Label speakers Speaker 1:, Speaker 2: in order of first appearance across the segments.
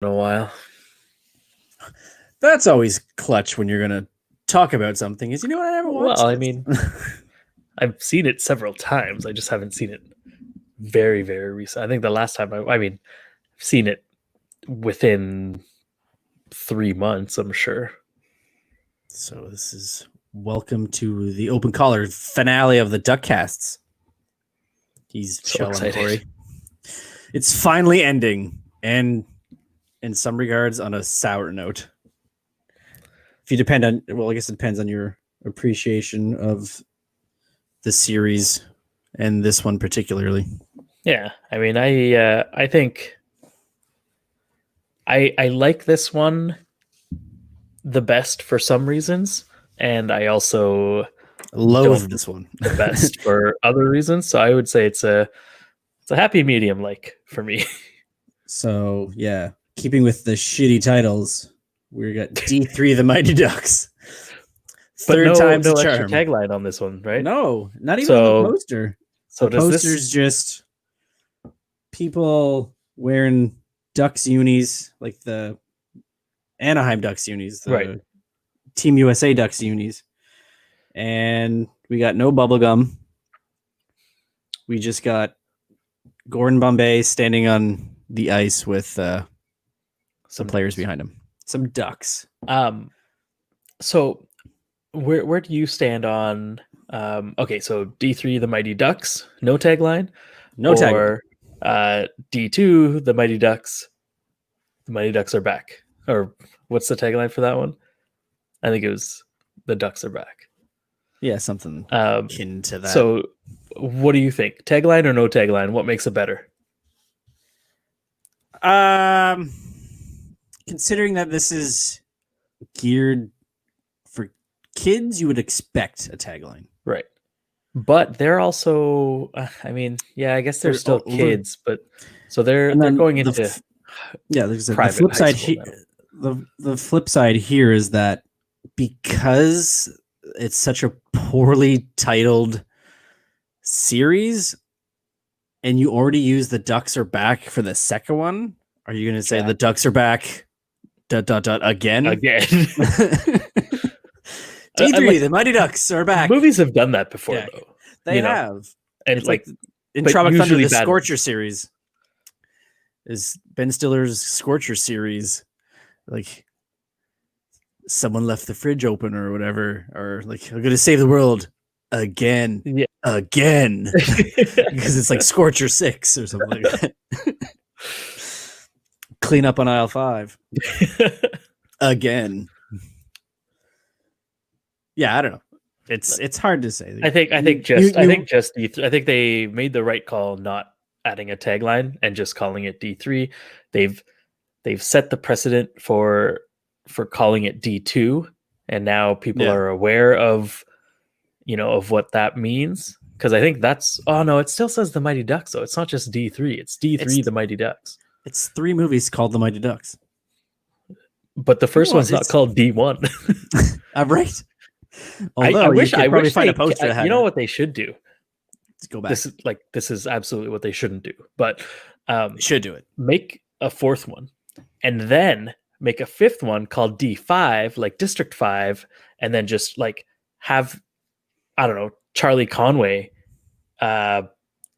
Speaker 1: in a while.
Speaker 2: That's always clutch when you're gonna talk about something. Is I haven't watched.
Speaker 1: Well, I mean, I've seen it several times. I just haven't seen it very, very recent. I think the last time I've seen it within 3 months. I'm sure.
Speaker 2: So this is welcome to the open collar finale of the Duckcasts. He's
Speaker 1: So excited.
Speaker 2: Corey. It's finally ending, and in some regards, on a sour note. If you depend on, well, I guess it depends on your appreciation of the series and this one particularly.
Speaker 1: Yeah, I mean, I think I like this one the best for some reasons, and I also
Speaker 2: loathe this one
Speaker 1: the best for other reasons. So I would say it's a happy medium, like, for me.
Speaker 2: So yeah, keeping with the shitty titles, we got D3 the Mighty Ducks.
Speaker 1: Third time's the charm. Extra tagline on this one, right?
Speaker 2: No, not even on the poster.
Speaker 1: So
Speaker 2: the poster's just people wearing Ducks unis, like the Anaheim Ducks unis, the
Speaker 1: right.
Speaker 2: Team USA Ducks unis. And we got no bubblegum. We just got Gordon Bombay standing on the ice with some players behind him. Some Ducks.
Speaker 1: So where do you stand on okay, so D3 the Mighty Ducks, no tagline?
Speaker 2: No tagline.
Speaker 1: Or D2 the Mighty Ducks are back. Or what's the tagline for that one? I think it was the Ducks are back.
Speaker 2: Yeah, something akin to that.
Speaker 1: So what do you think? Tagline or no tagline? What makes it better?
Speaker 2: Considering that this is geared for kids, you would expect a tagline.
Speaker 1: Right. But they're also, I mean, yeah, I guess they're still kids, but so they're going into
Speaker 2: there's the flip side here. The flip side here is that because it's such a poorly titled series, and you already used the Ducks are back for the second one, are you going to say the Ducks are back? ... again. D3, the Mighty Ducks are back.
Speaker 1: Movies have done that before, though.
Speaker 2: They have,
Speaker 1: and it's like
Speaker 2: in Tropic Thunder, the Scorcher series is Ben Stiller's Scorcher series. Like, someone left the fridge open or whatever, or like, I'm gonna save the world again, again, because it's like Scorcher 6 or something like that. Clean up on aisle 5 again. Yeah, I don't know. It's hard to say.
Speaker 1: I think they made the right call not adding a tagline and just calling it D3. They've set the precedent for calling it D2, and now people are aware of what that means, because I think that's it still says the Mighty Ducks, so it's not just D3, it's D3 the Mighty Ducks.
Speaker 2: It's 3 movies called the Mighty Ducks,
Speaker 1: but the first one's not called D1.
Speaker 2: Right.
Speaker 1: Although I wish find a poster. You know what they should do?
Speaker 2: Let's go back.
Speaker 1: This is absolutely what they shouldn't do. But
Speaker 2: should do it.
Speaker 1: Make a 4th one, and then make a 5th one called D5, like District 5, and then just like have, I don't know, Charlie Conway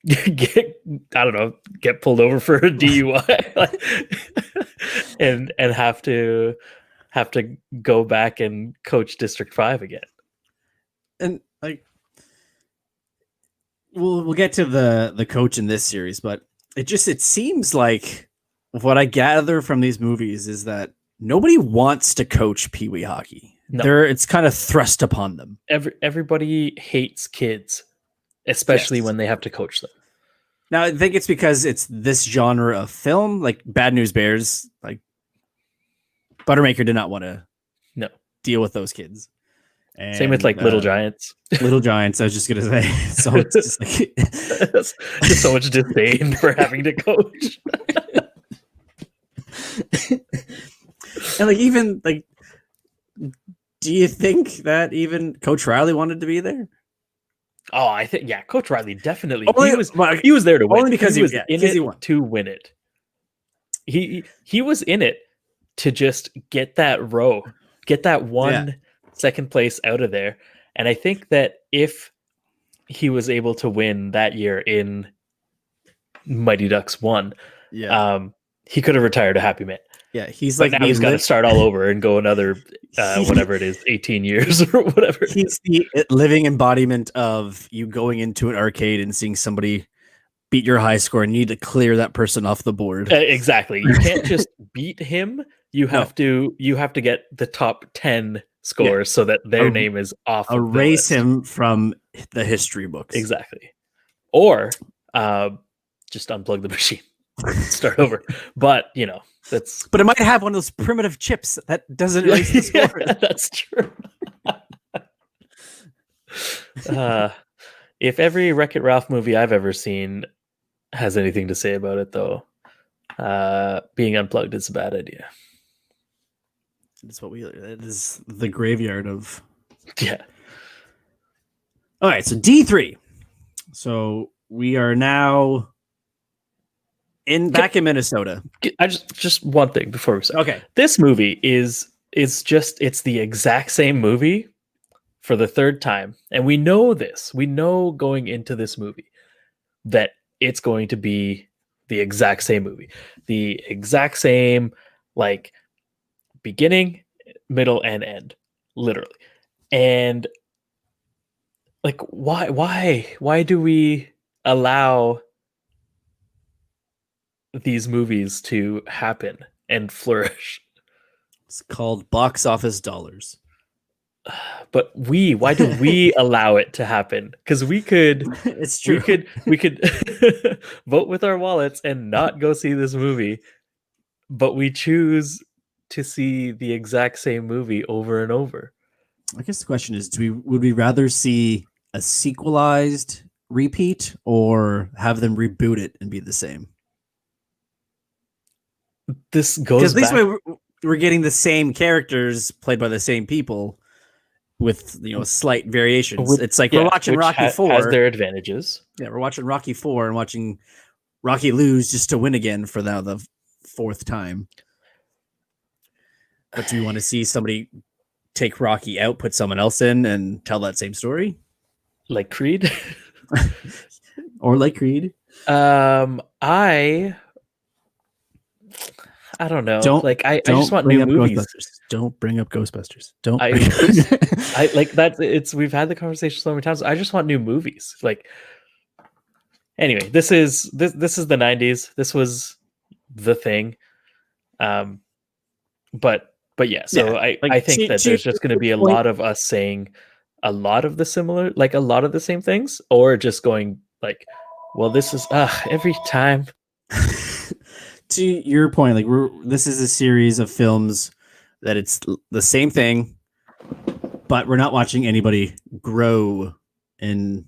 Speaker 1: get pulled over for a DUI and have to go back and coach District 5 again.
Speaker 2: And like, we'll get to the coach in this series, but it seems like what I gather from these movies is that nobody wants to coach Pee Wee hockey. No. It's kind of thrust upon them.
Speaker 1: Everybody hates kids, especially when they have to coach them.
Speaker 2: Now, I think it's because it's this genre of film, like Bad News Bears. Like, Buttermaker did not want to deal with those kids. And,
Speaker 1: same with like Little Giants.
Speaker 2: Little Giants, I was just gonna say. So it's just like
Speaker 1: just so much disdain for having to coach.
Speaker 2: And like, even like, do you think that even Coach Riley wanted to be there?
Speaker 1: Oh, I think Coach Riley definitely. He was there to win.
Speaker 2: Only because
Speaker 1: he was in it to win it. he was in it to just get that row, get that one second place out of there. And I think that if he was able to win that year in Mighty Ducks 1, he could have retired a happy man.
Speaker 2: Yeah, he's
Speaker 1: but
Speaker 2: like
Speaker 1: now he's got to start all over and go another whatever it is, 18 years or whatever.
Speaker 2: He's the living embodiment of you going into an arcade and seeing somebody beat your high score and you need to clear that person off the board.
Speaker 1: Exactly. You can't just beat him. You have to get the top 10 scores so that their name is off.
Speaker 2: Erase him from the history books.
Speaker 1: Exactly. Or just unplug the machine. Start over. But but
Speaker 2: it might have one of those primitive chips that doesn't erase the score.
Speaker 1: That's true. If every Wreck-It Ralph movie I've ever seen has anything to say about it, though, being unplugged is a bad idea.
Speaker 2: That is the graveyard of.
Speaker 1: Yeah.
Speaker 2: All right, so D3. So we are now back in Minnesota.
Speaker 1: I just one thing before we start.
Speaker 2: Okay.
Speaker 1: This movie is it's the exact same movie for the third time. And we know this. We know going into this movie that it's going to be the exact same movie. The exact same beginning, middle, and end. Literally. And why do we allow these movies to happen and flourish?
Speaker 2: It's called box office dollars.
Speaker 1: But why do we allow it to happen? Because we could
Speaker 2: it's true.
Speaker 1: We could vote with our wallets and not go see this movie, but we choose to see the exact same movie over and over.
Speaker 2: I guess the question is, would we rather see a sequelized repeat or have them reboot it and be the same?
Speaker 1: This goes
Speaker 2: because at least we're getting the same characters played by the same people with slight variations. It's like we're watching Rocky 4.
Speaker 1: Has their advantages.
Speaker 2: Yeah, we're watching Rocky 4 and watching Rocky lose just to win again for now the fourth time. But do you want to see somebody take Rocky out, put someone else in, and tell that same story?
Speaker 1: Like Creed?
Speaker 2: Or like Creed?
Speaker 1: I don't know. I just want new movies.
Speaker 2: Don't bring up Ghostbusters. Don't.
Speaker 1: I like that. We've had the conversation so many times. I just want new movies. Anyway, this is the 90s. This was the thing. But yeah. So yeah, I think that there's just going to be a lot of us saying a lot of the similar, a lot of the same things, or just going well, this is every time.
Speaker 2: To your point, this is a series of films that it's the same thing, but we're not watching anybody grow and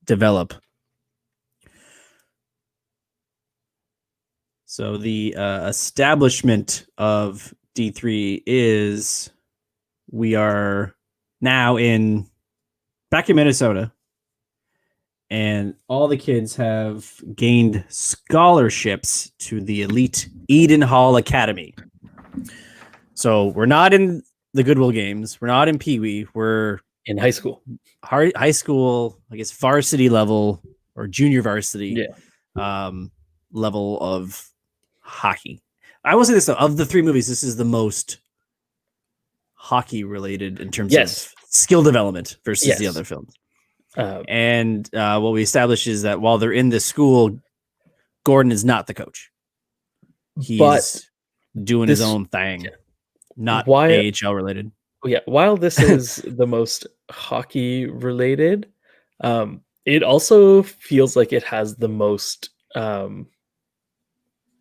Speaker 2: develop. So the establishment of D3 is we are now back in Minnesota. And all the kids have gained scholarships to the elite Eden Hall Academy. So we're not in the Goodwill Games. We're not in Pee Wee. We're
Speaker 1: in high school.
Speaker 2: High school, I guess, varsity level or junior varsity level of hockey. I will say this, though. Of the three movies, this is the most hockey related in terms of skill development versus the other films. And what we established is that while they're in this school, Gordon is not the coach. He's doing his own thing, not AHL related.
Speaker 1: Yeah, while this is the most hockey related, it also feels like it has the most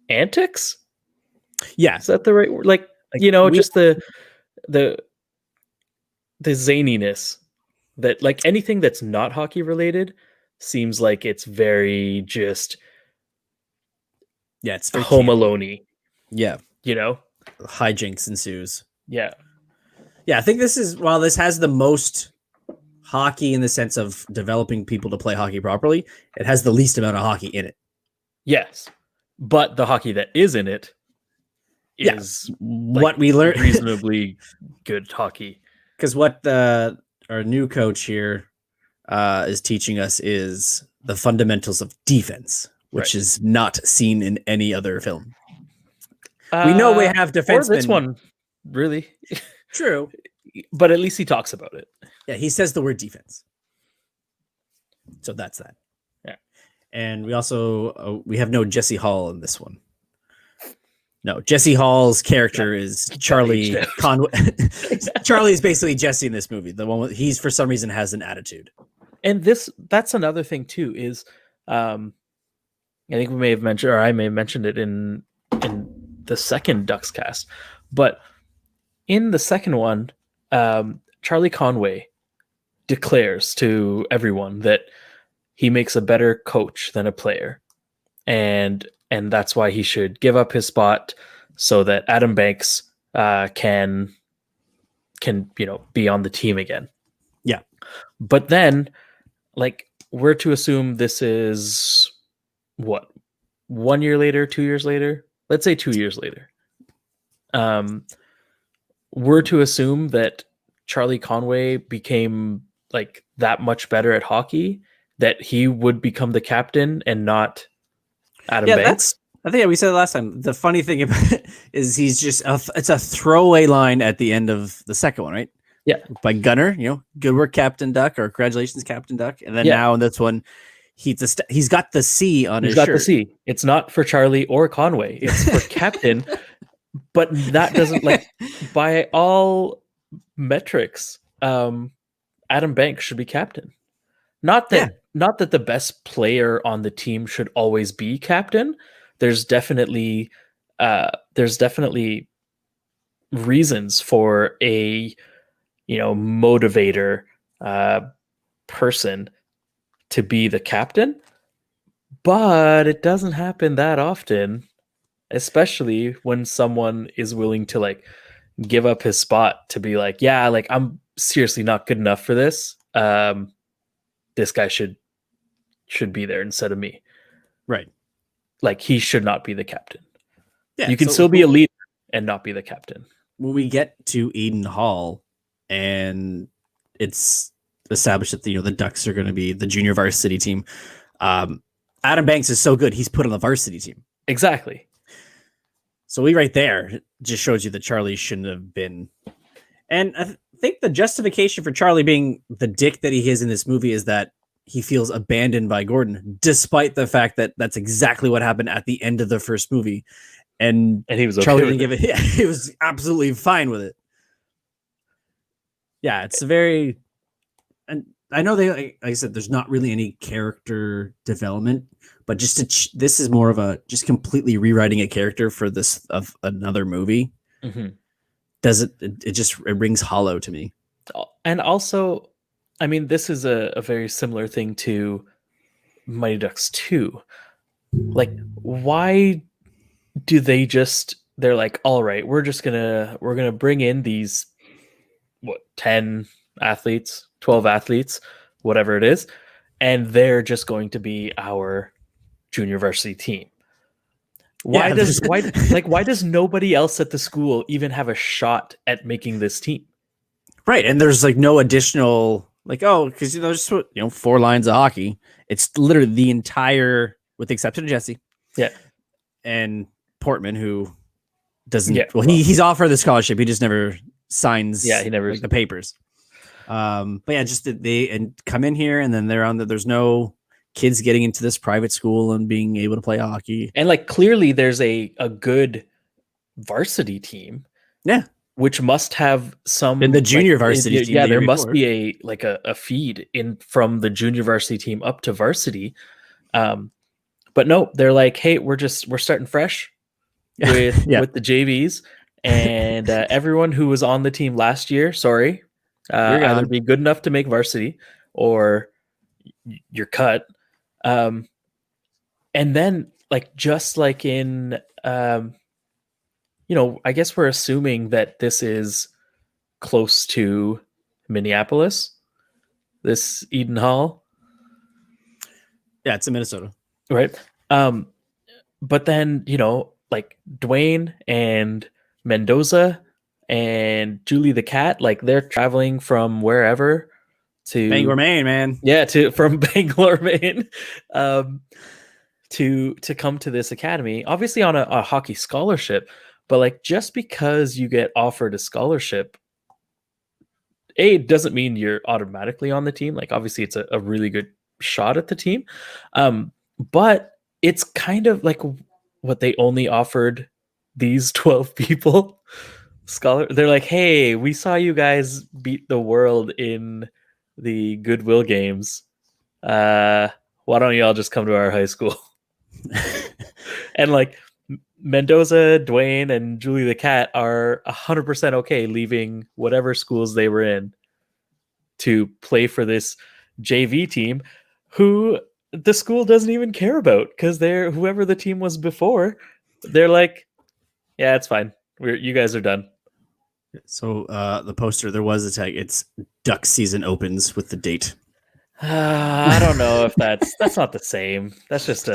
Speaker 1: antics.
Speaker 2: Yeah,
Speaker 1: is that the right word? Just the zaniness. That anything that's not hockey related seems like it's very just
Speaker 2: it's very
Speaker 1: Home Alone-y.
Speaker 2: Yeah.
Speaker 1: Hijinks
Speaker 2: ensues.
Speaker 1: Yeah.
Speaker 2: Yeah, I think this has the most hockey in the sense of developing people to play hockey properly, it has the least amount of hockey in it.
Speaker 1: Yes. but the hockey that is in it is
Speaker 2: what we learned
Speaker 1: reasonably good hockey.
Speaker 2: Because what our new coach here is teaching us is the fundamentals of defense, which is not seen in any other film. We know we have defensemen.
Speaker 1: Or this one, really.
Speaker 2: True.
Speaker 1: But at least he talks about it.
Speaker 2: Yeah, he says the word defense. So that's that.
Speaker 1: Yeah.
Speaker 2: And we also, we have no Jesse Hall in this one. No, Jesse Hall's character is Charlie Conway. Charlie is basically Jesse in this movie. The one he's for some reason has an attitude.
Speaker 1: And that's another thing too, is I think we may have mentioned, or I may have mentioned it in the second Duckscast, but in the second one, Charlie Conway declares to everyone that he makes a better coach than a player, and that's why he should give up his spot so that Adam Banks can be on the team again.
Speaker 2: Yeah,
Speaker 1: but then, like, we're to assume this is what, 1 year later, 2 years later. Let's say 2 years later. We're to assume that Charlie Conway became like that much better at hockey that he would become the captain and not Adam Banks.
Speaker 2: I think we said it last time. The funny thing about it is he's just it's a throwaway line at the end of the second one, right?
Speaker 1: Yeah,
Speaker 2: by Gunner. Good work, Captain Duck, or congratulations, Captain Duck. And then now in this one, he's got the C on his shirt. He's got the C.
Speaker 1: It's not for Charlie or Conway. It's for Captain. But that doesn't, like, by all metrics, Adam Banks should be captain. Not that the best player on the team should always be captain. There's definitely reasons for a motivator person to be the captain, but it doesn't happen that often, especially when someone is willing to like give up his spot to be like, yeah, like, I'm seriously not good enough for this. This guy should be there instead of me.
Speaker 2: Right.
Speaker 1: Like, he should not be the captain.
Speaker 2: Yeah,
Speaker 1: you can still be a leader and not be the captain.
Speaker 2: When we get to Eden Hall and it's established that the Ducks are going to be the junior varsity team, Adam Banks is so good, he's put on the varsity team.
Speaker 1: Exactly.
Speaker 2: So right there just shows you that Charlie shouldn't have been. And I think the justification for Charlie being the dick that he is in this movie is that he feels abandoned by Gordon, despite the fact that that's exactly what happened at the end of the first movie. And
Speaker 1: he was
Speaker 2: Charlie didn't give it. Yeah, he was absolutely fine with it. Yeah, it's very. And I know like I said, there's not really any character development, but just this is more of a just completely rewriting a character for this of another movie.
Speaker 1: Mm-hmm.
Speaker 2: It rings hollow to me.
Speaker 1: And also, I mean, this is a very similar thing to Mighty Ducks 2. Like, why do they're like, all right, we're gonna bring in these 10 athletes, 12 athletes, whatever it is, and they're just going to be our junior varsity team. Why does nobody else at the school even have a shot at making this team?
Speaker 2: Right, and there's like no additional because just 4 lines of hockey. It's literally the entire, with the exception of Jesse, and Portman, who doesn't. Yeah, well, he's offered the scholarship. He just never signs.
Speaker 1: Yeah, he never
Speaker 2: the papers. But yeah, just they come in here, and then they're on. There's no kids getting into this private school and being able to play hockey.
Speaker 1: And like, clearly, there's a good varsity team.
Speaker 2: Yeah.
Speaker 1: Which must have some
Speaker 2: in the junior varsity team.
Speaker 1: Yeah, there must be a feed in from the junior varsity team up to varsity. But no, they're like, hey, we're starting fresh with the JVs, and everyone who was on the team last year, sorry, either be good enough to make varsity or you're cut. And then just like in I guess we're assuming that this is close to Minneapolis, this Eden Hall.
Speaker 2: Yeah, it's in Minnesota.
Speaker 1: Right. but then, like Dwayne and Mendoza and Julie the cat, like they're traveling from wherever to
Speaker 2: Bangor, Maine, man.
Speaker 1: Yeah, from Bangor, Maine, to come to this academy, obviously on a hockey scholarship. But like, just because you get offered a scholarship, it doesn't mean you're automatically on the team. Like, obviously, it's a really good shot at the team, but it's kind of like what they only offered these 12 people. They're like, hey, we saw you guys beat the world in the Goodwill Games. Why don't y'all just come to our high school? And like Mendoza, Dwayne, and Julie the cat are 100% okay leaving whatever schools they were in to play for this JV team, who the school doesn't even care about, because they're whoever the team was before. They're like, yeah, it's fine. You guys are done.
Speaker 2: So the poster, there was a tag. It's Duck season opens with the date.
Speaker 1: I don't know if that's not the same. That's just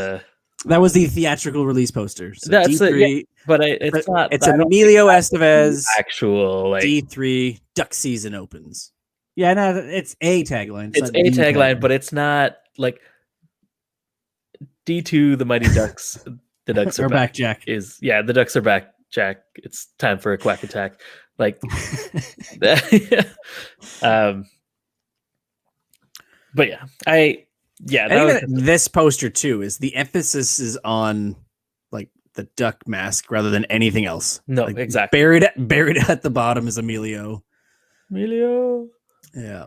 Speaker 2: that was the theatrical release poster. So
Speaker 1: that's
Speaker 2: D3,
Speaker 1: but it's not.
Speaker 2: It's Emilio Estevez.
Speaker 1: Actual like
Speaker 2: D3 Duck season opens. Yeah, no, it's a tagline.
Speaker 1: It's a tagline, but it's not like D2. The Mighty Ducks. The Ducks are back.
Speaker 2: Jack.
Speaker 1: The Ducks are back, Jack. It's time for a quack attack. Like, but
Speaker 2: this poster too is the emphasis is on like the duck mask rather than anything else.
Speaker 1: No,
Speaker 2: like,
Speaker 1: exactly.
Speaker 2: Buried at the bottom is Emilio. Yeah.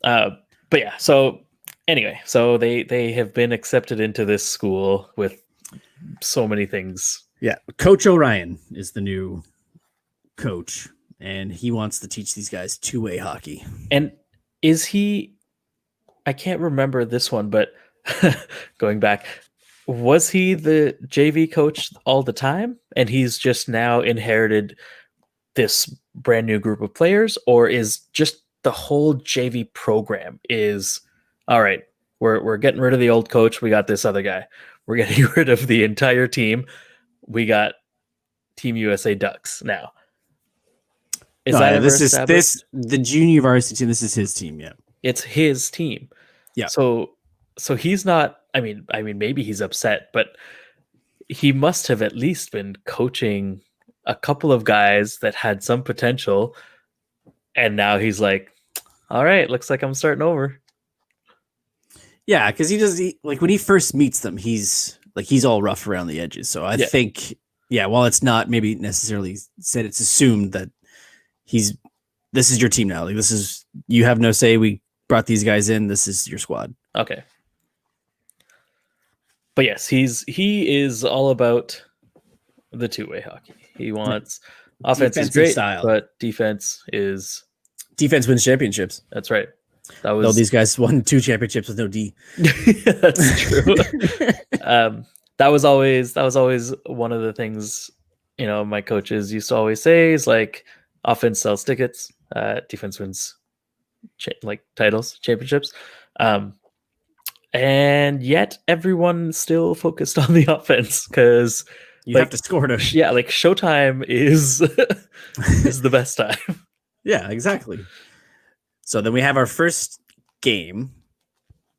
Speaker 1: But yeah. So anyway, so they have been accepted into this school with so many things.
Speaker 2: Yeah, Coach Orion is the new coach, and he wants to teach these guys two-way hockey.
Speaker 1: And is he? I can't remember this one, but going back, was he the JV coach all the time, and he's just now inherited this brand new group of players, or is just the whole JV program is all right? We're getting rid of the old coach. We got this other guy. We're getting rid of the entire team. We got Team USA Ducks now.
Speaker 2: The junior varsity team? This is his team. Yeah,
Speaker 1: it's his team.
Speaker 2: Yeah.
Speaker 1: So he's not. I mean, maybe he's upset, but he must have at least been coaching a couple of guys that had some potential, and now he's like, "All right, looks like I'm starting over."
Speaker 2: Yeah, because like when he first meets them, he's all rough around the edges. So I think, while it's not maybe necessarily said, it's assumed that this is your team now. Like you have no say. We brought these guys in. This is your squad.
Speaker 1: Okay. But yes, he is all about the two-way hockey. He wants offense is great, style. But defense
Speaker 2: wins championships.
Speaker 1: That's right.
Speaker 2: These guys won 2 championships with no D.
Speaker 1: That's true. That was always one of the things, my coaches used to always say is like, offense sells tickets, defense wins titles, championships. And yet everyone still focused on the offense because
Speaker 2: you have to score to.
Speaker 1: Yeah, like showtime is the best time.
Speaker 2: Yeah, exactly. So then we have our first game,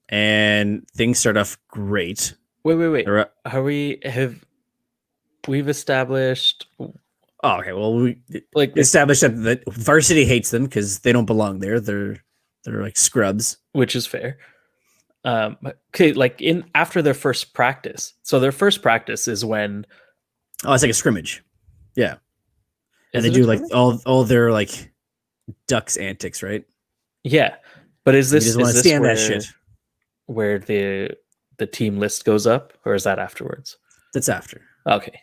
Speaker 2: and things start off great.
Speaker 1: Wait. We've established.
Speaker 2: Oh, okay. Well, we established that the varsity hates them because they don't belong there. They're like scrubs,
Speaker 1: which is fair. Okay, like after their first practice. So their first practice is when.
Speaker 2: Oh, it's like a scrimmage. Yeah, and they do like all their like Ducks antics, right?
Speaker 1: Yeah, but is this
Speaker 2: that shit
Speaker 1: where the team list goes up, or is that afterwards?
Speaker 2: That's after.
Speaker 1: Okay,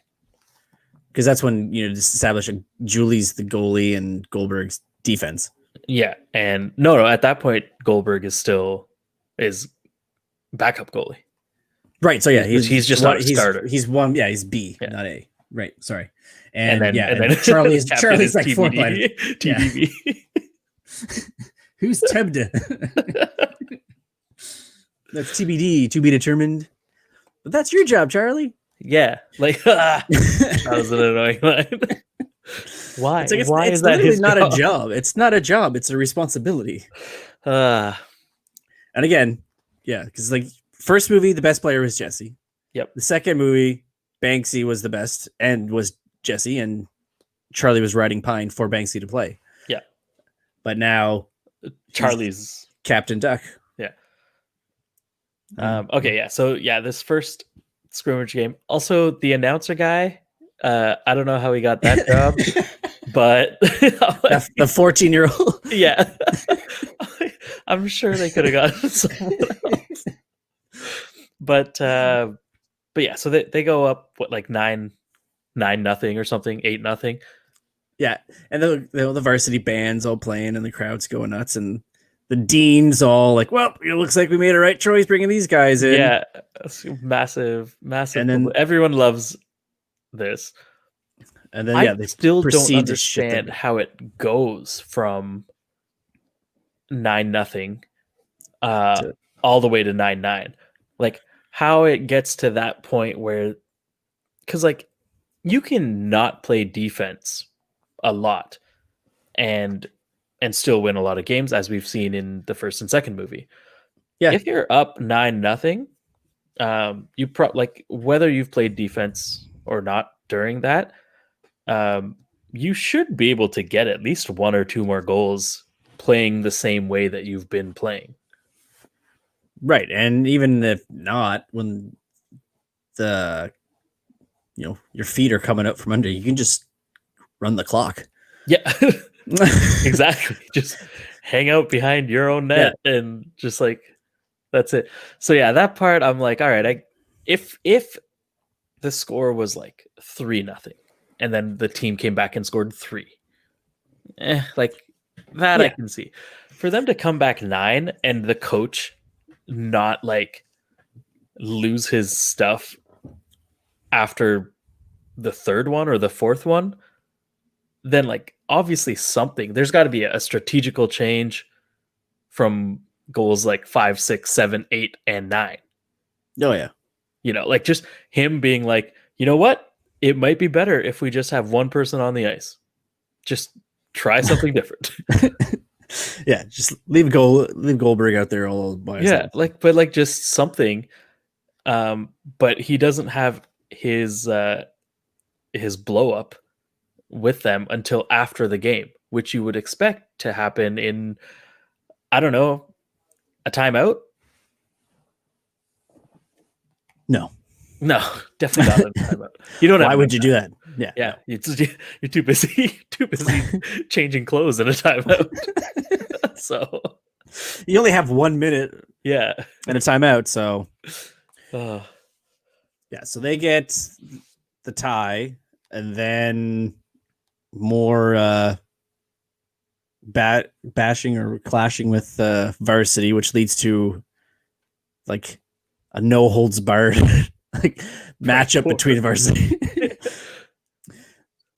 Speaker 2: because that's when establish Julie's the goalie and Goldberg's defense.
Speaker 1: Yeah, and no, at that point Goldberg is backup goalie.
Speaker 2: Right. So yeah,
Speaker 1: he's just not a starter.
Speaker 2: He's one. Yeah, he's B, not A. Right. Sorry. And then Charlie's like
Speaker 1: TBD.
Speaker 2: fourth line.
Speaker 1: TBD.
Speaker 2: Who's Tebda? That's TBD, to be determined. But that's your job, Charlie.
Speaker 1: Yeah, like that was an annoying line. Why? Why
Speaker 2: it's
Speaker 1: is that his
Speaker 2: not
Speaker 1: job?
Speaker 2: a job? It's not a job. It's a responsibility. And again, yeah, because like first movie, the best player was Jesse.
Speaker 1: Yep.
Speaker 2: The second movie, Banksy was the best and was Jesse, and Charlie was riding Pine for Banksy to play.
Speaker 1: Yeah.
Speaker 2: But now
Speaker 1: Charlie's
Speaker 2: Captain Duck.
Speaker 1: Yeah. Okay, yeah. So yeah, this first scrimmage game. Also, the announcer guy, I don't know how he got that job, but
Speaker 2: the 14-year-old.
Speaker 1: Yeah. I'm sure they could have gotten someone else. But yeah, so they go up like 9-0 or something, 8-0.
Speaker 2: Yeah, and the varsity band's all playing, and the crowd's going nuts, and the dean's all like, "Well, it looks like we made a right choice bringing these guys in."
Speaker 1: Yeah, massive.
Speaker 2: And then
Speaker 1: everyone loves this.
Speaker 2: And then yeah,
Speaker 1: I still don't understand how it goes from 9-0 all the way to 9-9. Like how it gets to that point where, because like you can not play defense a lot and still win a lot of games, as we've seen in the first and second movie.
Speaker 2: Yeah,
Speaker 1: if you're up 9-0, you like whether you've played defense or not during that, you should be able to get at least one or two more goals playing the same way that you've been playing.
Speaker 2: Right, and even if not, when your feet are coming up from under, you can just run the clock.
Speaker 1: Yeah, exactly. Just hang out behind your own net and just like that's it. So yeah, that part I'm like, all right, if the score was like 3-0 and then the team came back and scored 3, like that I can see. For them to come back 9 and the coach not like lose his stuff after the third one or the fourth one, then like obviously there's got to be a strategical change from goals like 5, 6, 7, 8, and 9.
Speaker 2: Oh yeah.
Speaker 1: Like just him being like, you know what? It might be better if we just have one person on the ice. Just try something different.
Speaker 2: Yeah, just leave Goldberg out there all by himself.
Speaker 1: Yeah, but just something. But he doesn't have his blow up with them until after the game, which you would expect to happen in, I don't know, a timeout.
Speaker 2: No,
Speaker 1: definitely not a timeout. You don't.
Speaker 2: Why would you do that?
Speaker 1: Yeah. You're too busy changing clothes in a timeout. So
Speaker 2: you only have 1 minute.
Speaker 1: Yeah,
Speaker 2: and a timeout. So yeah, so they get the tie, and then more bashing or clashing with varsity, which leads to like a no holds barred like matchup between varsity.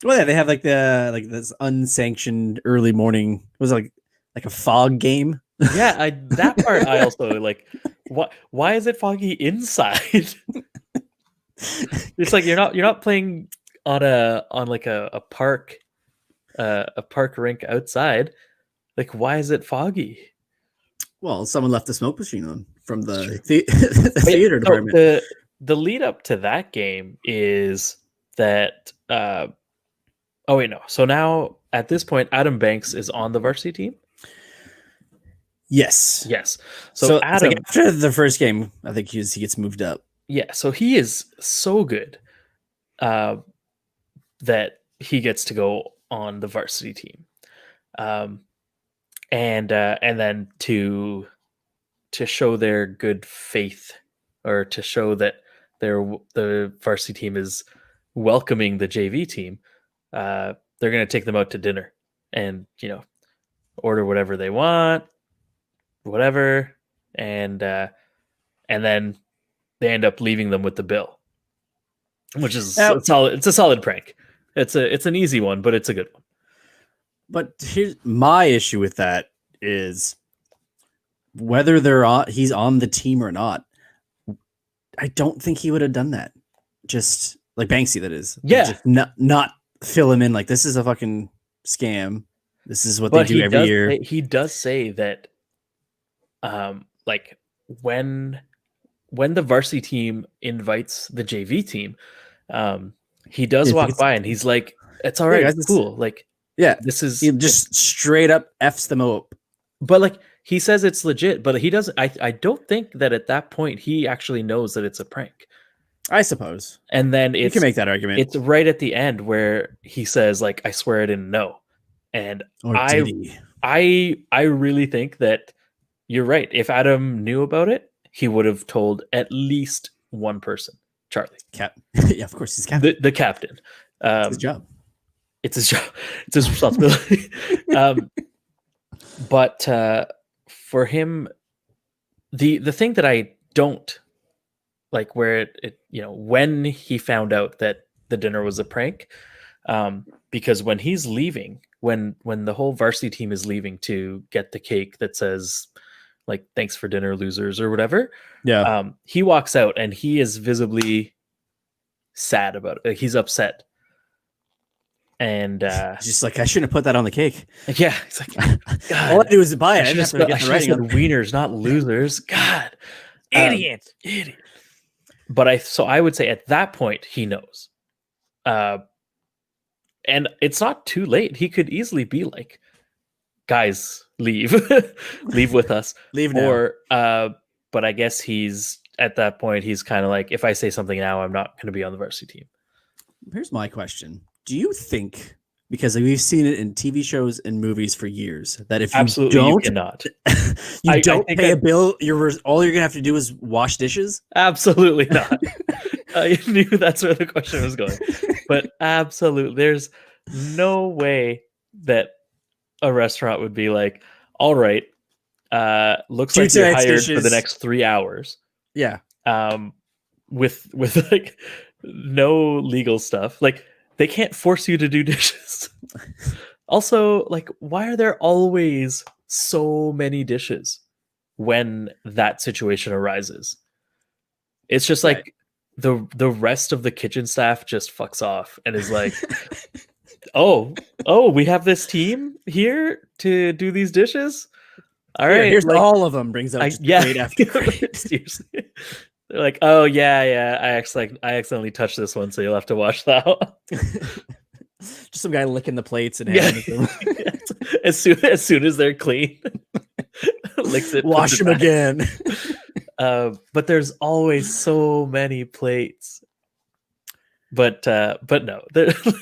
Speaker 2: Well, yeah, they have like this unsanctioned early morning. It was like a fog game.
Speaker 1: Yeah, that part I also like. Why is it foggy inside? It's like you're not playing on a park rink outside. Like, why is it foggy?
Speaker 2: Well, someone left the smoke machine on from the theater department.
Speaker 1: The lead up to that game is that. Oh wait, no. So now at this point, Adam Banks is on the varsity team.
Speaker 2: Yes.
Speaker 1: So Adam,
Speaker 2: like after the first game, I think he gets moved up.
Speaker 1: Yeah. So he is so good that he gets to go on the varsity team, and then to show their good faith, or to show that the varsity team is welcoming the JV team. They're going to take them out to dinner and, order whatever they want, whatever. And then they end up leaving them with the bill, which is solid. It's a solid prank. It's an easy one, but it's a good one.
Speaker 2: But here's my issue with that is whether he's on the team or not. I don't think he would have done that. Just like Banksy, that is.
Speaker 1: Yeah.
Speaker 2: Just not fill him in like this is a fucking scam. This is what they do every year.
Speaker 1: He does say that, like when the varsity team invites the JV team, he does walk by and he's like, "It's all right, it's cool." Like, this is
Speaker 2: he just straight up f's them up.
Speaker 1: But like he says it's legit, but he doesn't. I don't think that at that point he actually knows that it's a prank.
Speaker 2: I suppose.
Speaker 1: And then
Speaker 2: you can make that argument.
Speaker 1: It's right at the end where he says, like, "I swear I didn't know," and I really think that you're right. If Adam knew about it, he would have told at least one person, Charlie.
Speaker 2: Yeah, of course, he's captain.
Speaker 1: The captain.
Speaker 2: It's his job.
Speaker 1: It's his job. It's his responsibility. But for him, the thing that I don't like, where it when he found out that the dinner was a prank, because when he's leaving, when the whole varsity team is leaving to get the cake that says like "thanks for dinner, losers" or whatever, he walks out and he is visibly sad about it. Like, he's upset. And
Speaker 2: just like, I shouldn't have put that on the cake.
Speaker 1: Yeah, it's like, God,
Speaker 2: all I do is buy it. I
Speaker 1: just said wieners, not losers. God,
Speaker 2: idiot.
Speaker 1: But I would say at that point he knows, and it's not too late. He could easily be like, "Guys, leave, leave with us,
Speaker 2: leave now."
Speaker 1: Or, but I guess he's at that point. He's kind of like, if I say something now, I'm not going to be on the varsity team.
Speaker 2: Here's my question. Do you think, because we've seen it in TV shows and movies for years, that if you
Speaker 1: you cannot,
Speaker 2: you don't pay a bill, all you're gonna have to do is wash dishes?
Speaker 1: Absolutely not. I knew that's where the question was going, but absolutely, there's no way that a restaurant would be like, "All right, looks like you're hired dishes for the next 3 hours."
Speaker 2: Yeah.
Speaker 1: With like no legal stuff, like. They can't force you to do dishes. Also, like, why are there always so many dishes when that situation arises? It's just like the rest of the kitchen staff just fucks off and is like, oh, we have this team here to do these dishes. All right,
Speaker 2: here's like, all of them. Brings up grade after grade.
Speaker 1: Seriously. They're like, "Oh yeah, I accidentally touched this one, so you'll have to wash that one."
Speaker 2: Just some guy licking the plates and
Speaker 1: as soon as they're clean, licks it,
Speaker 2: wash them again.
Speaker 1: But there's always so many plates. But no,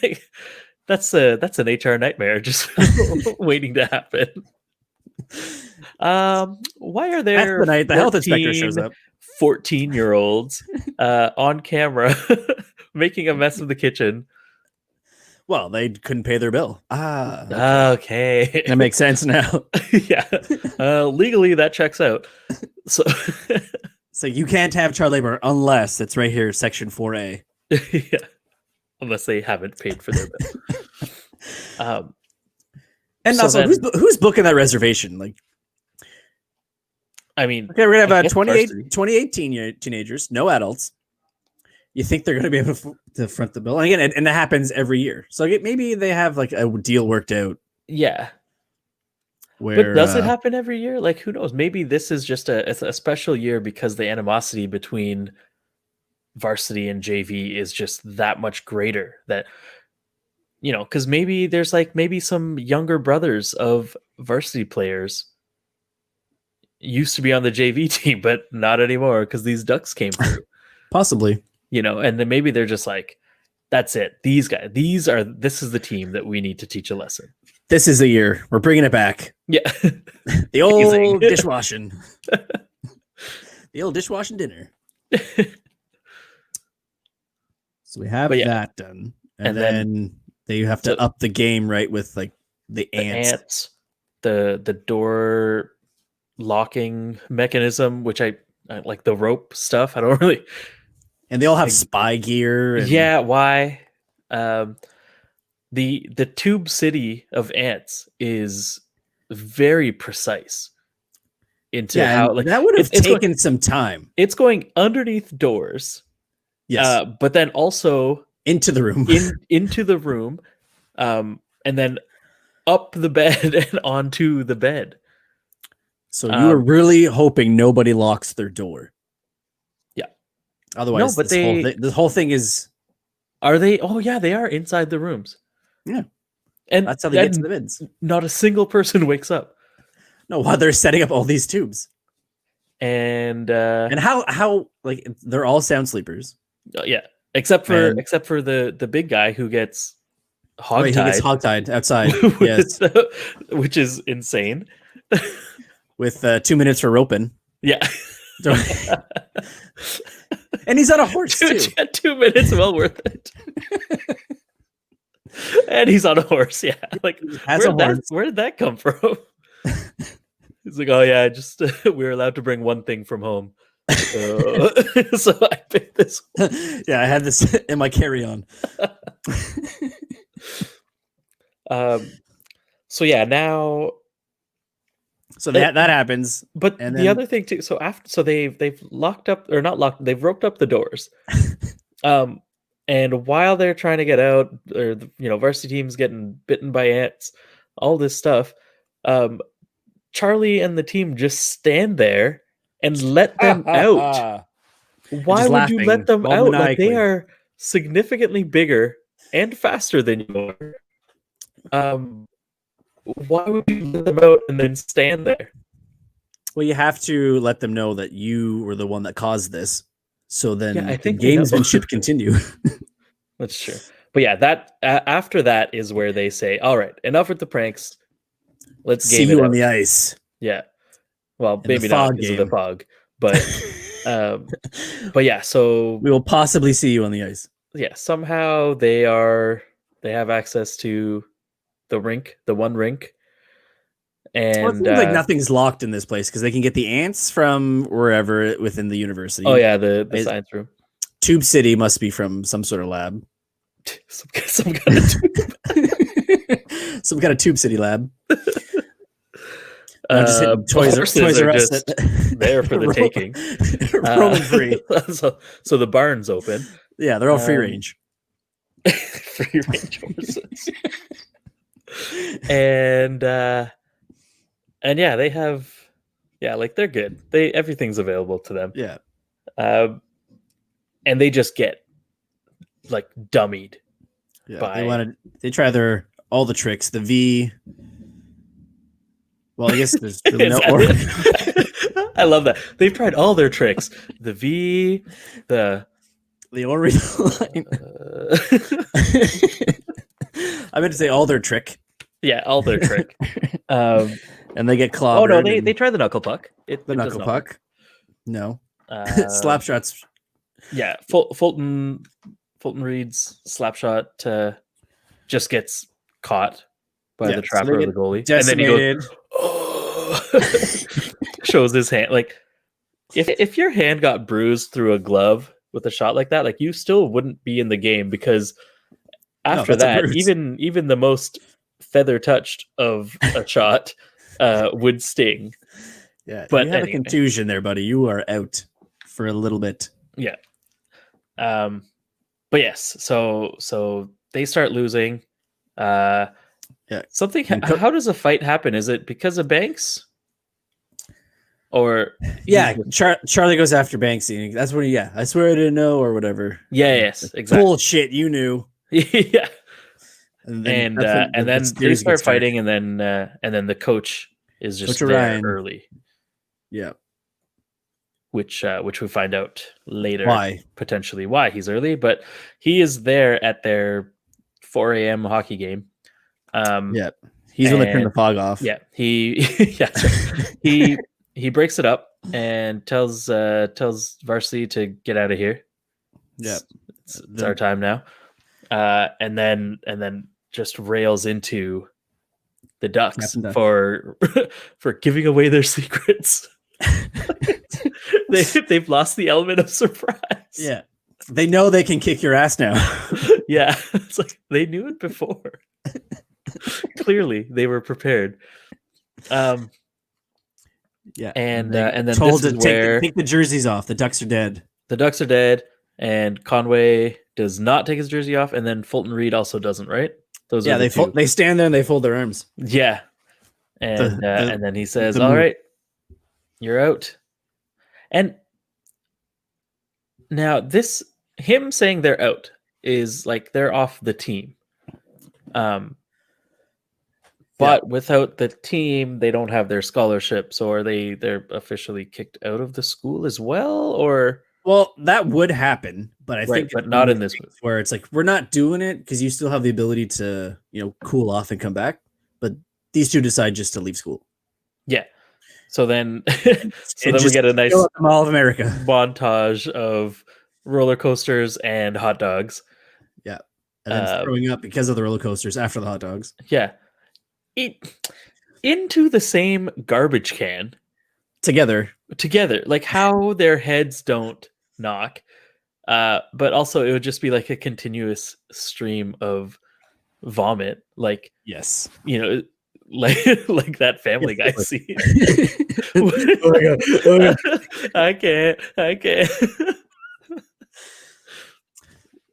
Speaker 1: like that's an HR nightmare just waiting to happen. Why are there?
Speaker 2: That's the night the health inspector shows up.
Speaker 1: 14-year-olds on camera making a mess of the kitchen.
Speaker 2: Well, they couldn't pay their bill.
Speaker 1: Okay.
Speaker 2: That makes sense now.
Speaker 1: Yeah. Legally, that checks out.
Speaker 2: So you can't have child labor unless it's right here, Section 4A.
Speaker 1: Yeah. Unless they haven't paid for their bill.
Speaker 2: And so also, who's booking that reservation? Like,
Speaker 1: I mean,
Speaker 2: okay, we're gonna have 28 teenagers, no adults. You think they're gonna be able to front the bill? And again, and that happens every year. So maybe they have like a deal worked out.
Speaker 1: Yeah. But does it happen every year? Like, who knows? Maybe this is just a special year because the animosity between varsity and JV is just that much greater. That, because maybe there's maybe some younger brothers of varsity players used to be on the JV team, but not anymore because these Ducks came through.
Speaker 2: Possibly.
Speaker 1: And then maybe they're just like, that's it. These guys, this is the team that we need to teach a lesson.
Speaker 2: This is the year. We're bringing it back.
Speaker 1: Yeah.
Speaker 2: The old dishwashing. The old dishwashing dinner. So we have that done. And then they have to up the game, right, with like the ants.
Speaker 1: The door locking mechanism, which I like, the rope stuff. I don't really.
Speaker 2: And they all have spy gear.
Speaker 1: Yeah, why? The tube city of ants is very precise. into how like
Speaker 2: that would have taken some time.
Speaker 1: It's going underneath doors.
Speaker 2: Yes.
Speaker 1: But then also
Speaker 2: into the room.
Speaker 1: into the room. And then up the bed and onto the bed.
Speaker 2: So you were really hoping nobody locks their door.
Speaker 1: Yeah.
Speaker 2: Otherwise, no, but this whole thing is.
Speaker 1: Are they? Oh yeah, they are inside the rooms.
Speaker 2: Yeah,
Speaker 1: and
Speaker 2: that's how they get to the beds.
Speaker 1: Not a single person wakes up.
Speaker 2: No, while they're setting up all these tubes.
Speaker 1: And
Speaker 2: how like they're all sound sleepers.
Speaker 1: Yeah, except for the big guy who gets hogtied.
Speaker 2: He gets hogtied outside. Yes,
Speaker 1: which is insane.
Speaker 2: With 2 minutes for roping.
Speaker 1: Yeah.
Speaker 2: And he's on a horse too.
Speaker 1: 2 minutes, well worth it. And he's on a horse. Yeah, like where did that come from? He's like, oh yeah, just we were allowed to bring one thing from home, so I picked this one.
Speaker 2: Yeah, I had this in my carry-on.
Speaker 1: So yeah, now.
Speaker 2: So that happens,
Speaker 1: but the other thing too. So they've locked up or not locked. They've roped up the doors. And while they're trying to get out, or varsity team's getting bitten by ants, all this stuff. Charlie and the team just stand there and let them out. Why would you let them out? Like, they are significantly bigger and faster than you are. Why would you let them out and then stand there?
Speaker 2: Well, you have to let them know that you were the one that caused this. So then
Speaker 1: I think
Speaker 2: the gamesmanship continue.
Speaker 1: That's true. But yeah, that after that is where they say, all right, enough with the pranks. Let's
Speaker 2: see you on the ice.
Speaker 1: Yeah. Well, maybe not because of the fog. But but yeah, so
Speaker 2: we will possibly see you on the ice.
Speaker 1: Yeah, somehow they have access to the rink, the one rink. And
Speaker 2: it seems like nothing's locked in this place because they can get the ants from wherever within the university.
Speaker 1: Oh yeah, the science room.
Speaker 2: Tube City must be from some sort of lab.
Speaker 1: some kind of tube.
Speaker 2: Some kind of Tube City lab.
Speaker 1: Toys R Us there for the taking.
Speaker 2: Roaming free.
Speaker 1: So the barn's open.
Speaker 2: Yeah, they're all free range.
Speaker 1: Free range horses. And yeah, they have, like they're good. Everything's available to them.
Speaker 2: Yeah.
Speaker 1: And they just get like dummied.
Speaker 2: Yeah, they try all the tricks. The V. Well, I guess there's really no order.
Speaker 1: I love that. They've tried all their tricks. The V, the
Speaker 2: Oriental line. I meant to say all their trick.
Speaker 1: Yeah, all their trick.
Speaker 2: And they get clobbered.
Speaker 1: Oh no, they try the knuckle puck.
Speaker 2: The knuckle puck. No. Slap shots.
Speaker 1: Yeah, Fulton Reed's slap shot just gets caught by the trapper or the goalie.
Speaker 2: Decimated.
Speaker 1: And then he goes, oh! Shows his hand. Like, if your hand got bruised through a glove with a shot like that, like, you still wouldn't be in the game, because after that, even the most feather touched of a shot would sting.
Speaker 2: Yeah, but you have a contusion there, buddy. You are out for a little bit.
Speaker 1: Yeah. But yes, so they start losing. Yeah. Something. How does a fight happen? Is it because of Banks? Or
Speaker 2: Charlie goes after Banksy. That's when I swear I didn't know, or whatever.
Speaker 1: Yeah, yes, exactly.
Speaker 2: Bullshit, you knew.
Speaker 1: Yeah. And then they start fighting, and then the coach is just there early.
Speaker 2: Yeah.
Speaker 1: Which we find out later potentially why he's early, but he is there at their 4 a.m. hockey game.
Speaker 2: He's when they turn the fog off.
Speaker 1: Yeah, he he breaks it up and tells varsity to get out of here.
Speaker 2: Yeah,
Speaker 1: it's our time now. And then just rails into the Ducks for giving away their secrets. They've lost the element of surprise.
Speaker 2: Yeah, they know they can kick your ass now.
Speaker 1: Yeah, it's like they knew it before. Clearly, they were prepared.
Speaker 2: Yeah,
Speaker 1: and then
Speaker 2: told to take the jerseys off. The Ducks are dead.
Speaker 1: The Ducks are dead, and Conway does not take his jersey off, and then Fulton Reed also doesn't, right?
Speaker 2: Those are the two. They stand there and they fold their arms.
Speaker 1: Yeah, and then he says, "All right, you're out." And now him saying they're out is like they're off the team. But without the team, they don't have their scholarships, or they're officially kicked out of the school as well, or
Speaker 2: well, that would happen, but I think
Speaker 1: but not in this movie,
Speaker 2: where it's like we're not doing it because you still have the ability to cool off and come back, but these two decide just to leave school.
Speaker 1: Yeah. So then, we get a nice
Speaker 2: Mall of America
Speaker 1: montage of roller coasters and hot dogs.
Speaker 2: Yeah, and then throwing up because of the roller coasters after the hot dogs.
Speaker 1: Yeah. Into the same garbage can
Speaker 2: together,
Speaker 1: like how their heads don't knock, but also it would just be like a continuous stream of vomit, like
Speaker 2: yes,
Speaker 1: like that Family Guy scene.
Speaker 2: Oh my God.
Speaker 1: I can't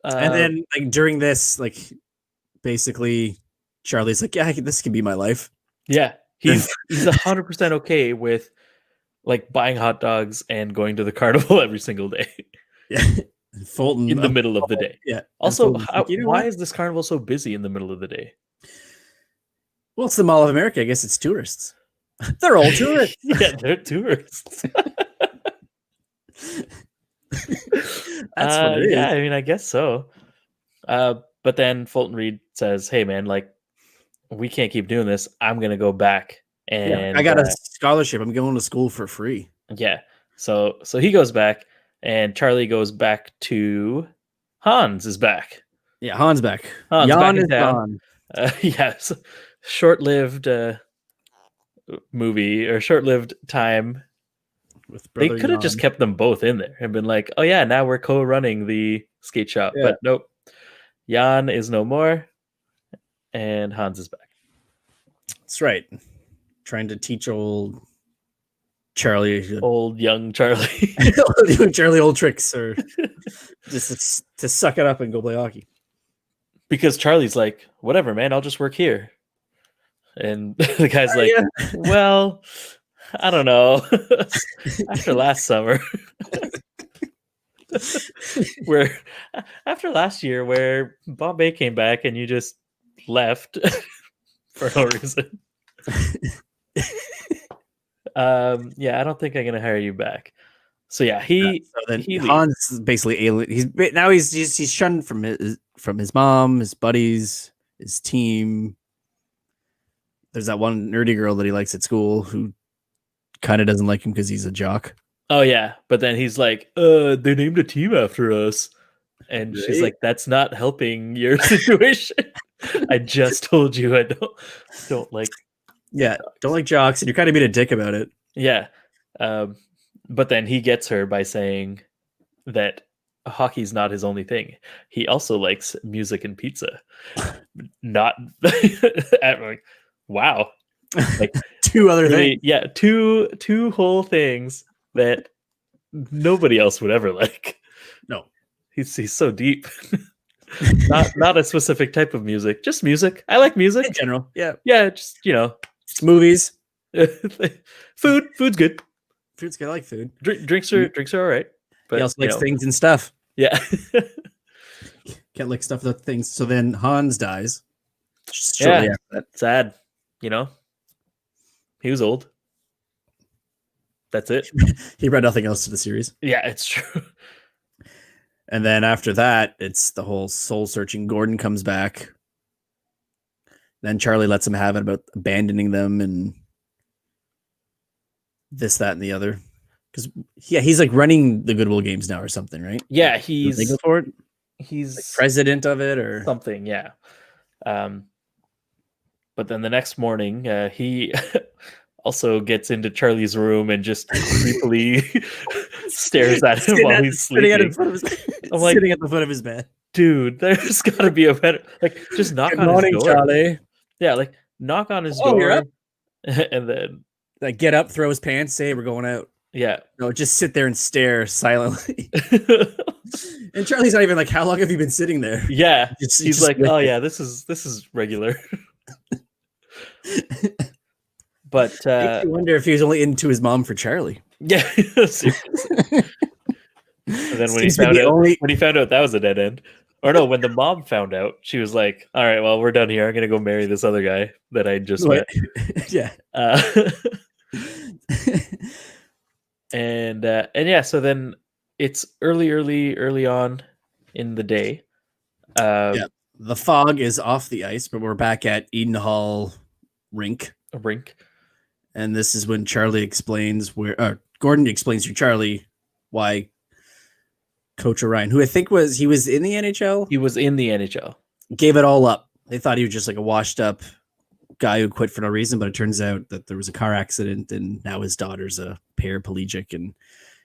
Speaker 2: and then like during this, like basically Charlie's like, yeah, this can be my life.
Speaker 1: Yeah, he's 100% okay with like buying hot dogs and going to the carnival every single day.
Speaker 2: Yeah, Fulton
Speaker 1: in the middle of the day.
Speaker 2: Yeah.
Speaker 1: Also, why is this carnival so busy in the middle of the day?
Speaker 2: Well, it's the Mall of America. I guess it's tourists. They're all tourists.
Speaker 1: Yeah, they're tourists.
Speaker 2: That's what it is.
Speaker 1: Yeah, I mean, I guess so. But then Fulton Reed says, "Hey, man, like, we can't keep doing this. I'm gonna go back, and
Speaker 2: I got a scholarship. I'm going to school for free."
Speaker 1: Yeah. So he goes back, and Charlie goes back to Hans is back.
Speaker 2: Yeah, Hans back.
Speaker 1: Hans Jan is gone. Yes, short-lived movie or short-lived time. They could have just kept them both in there and been like, "Oh yeah, now we're co-running the skate shop." Yeah. But nope, Jan is no more, and Hans is back.
Speaker 2: That's right. Trying to teach old Charlie,
Speaker 1: young Charlie,
Speaker 2: old tricks, or just to suck it up and go play hockey.
Speaker 1: Because Charlie's like, "Whatever, man, I'll just work here," and the guy's like, "Yeah. Well, I don't know. After last summer, where after last year, where Bombay came back and you just left for no reason." Yeah, I don't think I'm gonna hire you back. So yeah,
Speaker 2: Hans is basically alien. He's shunned from his mom, his buddies, his team. There's that one nerdy girl that he likes at school who kind of doesn't like him because he's a jock.
Speaker 1: Oh yeah, but then he's like, they named a team after us, and right? She's like, that's not helping your situation. I just told you I don't like.
Speaker 2: Yeah, don't like jocks, and you're kind of being a dick about it.
Speaker 1: Yeah, but then he gets her by saying that hockey's not his only thing. He also likes music and pizza. Not like, wow, like
Speaker 2: two other things.
Speaker 1: Yeah, two whole things that nobody else would ever like.
Speaker 2: No,
Speaker 1: he's so deep. not a specific type of music, just music. I like music
Speaker 2: in general.
Speaker 1: Yeah, just
Speaker 2: movies.
Speaker 1: Food's good.
Speaker 2: Food's good. I like food.
Speaker 1: Drinks are all right.
Speaker 2: But he also likes things and stuff.
Speaker 1: Yeah.
Speaker 2: Can't like stuff without things. So then Hans dies.
Speaker 1: Shortly after that. Sad. He was old. That's it.
Speaker 2: He brought nothing else to the series.
Speaker 1: Yeah, it's true.
Speaker 2: And then after that, it's the whole soul searching. Gordon comes back. Then Charlie lets him have it about abandoning them and this, that, and the other. Because he's like running the Goodwill Games now or something, right?
Speaker 1: Yeah, he's
Speaker 2: legal for it.
Speaker 1: He's
Speaker 2: like president of it or
Speaker 1: something. Yeah. But then the next morning, he also gets into Charlie's room and just creepily stares at him while he's sleeping.
Speaker 2: I'm like, sitting at the foot of his bed.
Speaker 1: Dude, there's got to be a better, just knock on his door.
Speaker 2: Charlie.
Speaker 1: Yeah, knock on his door.
Speaker 2: You're up.
Speaker 1: And then
Speaker 2: like get up, throw his pants, say we're going out.
Speaker 1: Yeah.
Speaker 2: No, just sit there and stare silently. And Charlie's not even like, how long have you been sitting there?
Speaker 1: Yeah. He's like, oh yeah, this is regular. But
Speaker 2: makes you wonder if he was only into his mom for Charlie.
Speaker 1: Yeah. And then when he found out that was a dead end. Or no, when the mom found out, she was like, all right, well, we're done here. I'm gonna go marry this other guy that I just met.
Speaker 2: Yeah.
Speaker 1: And yeah, so then it's early on in the day.
Speaker 2: Yeah. The fog is off the ice, but we're back at Eden Hall rink.
Speaker 1: A rink.
Speaker 2: And this is when Charlie explains Gordon explains to Charlie why Coach Orion, who I think was in the NHL.
Speaker 1: He was in the NHL.
Speaker 2: Gave it all up. They thought he was just like a washed up guy who quit for no reason, but it turns out that there was a car accident and now his daughter's a paraplegic and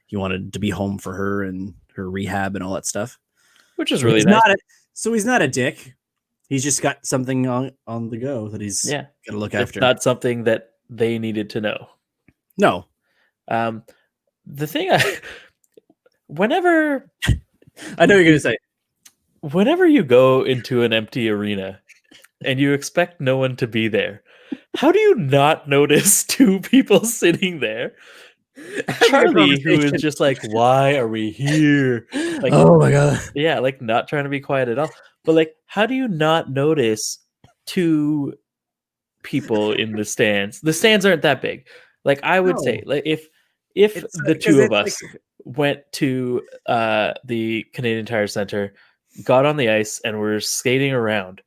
Speaker 2: he wanted to be home for her and her rehab and all that stuff.
Speaker 1: Which is really nice.
Speaker 2: So he's not a dick. He's just got something on the go that he's got to look after.
Speaker 1: It's not something that they needed to know.
Speaker 2: No.
Speaker 1: The thing whenever
Speaker 2: I know you're going to say,
Speaker 1: whenever you go into an empty arena and you expect no one to be there, how do you not notice two people sitting there? Charlie, who is just like, why are we here? Like,
Speaker 2: oh my God.
Speaker 1: Yeah, like not trying to be quiet at all. But like, how do you not notice two people in the stands? The stands aren't that big. Like I would say, like if the two of us went to the Canadian Tire Center, got on the ice, and were skating around,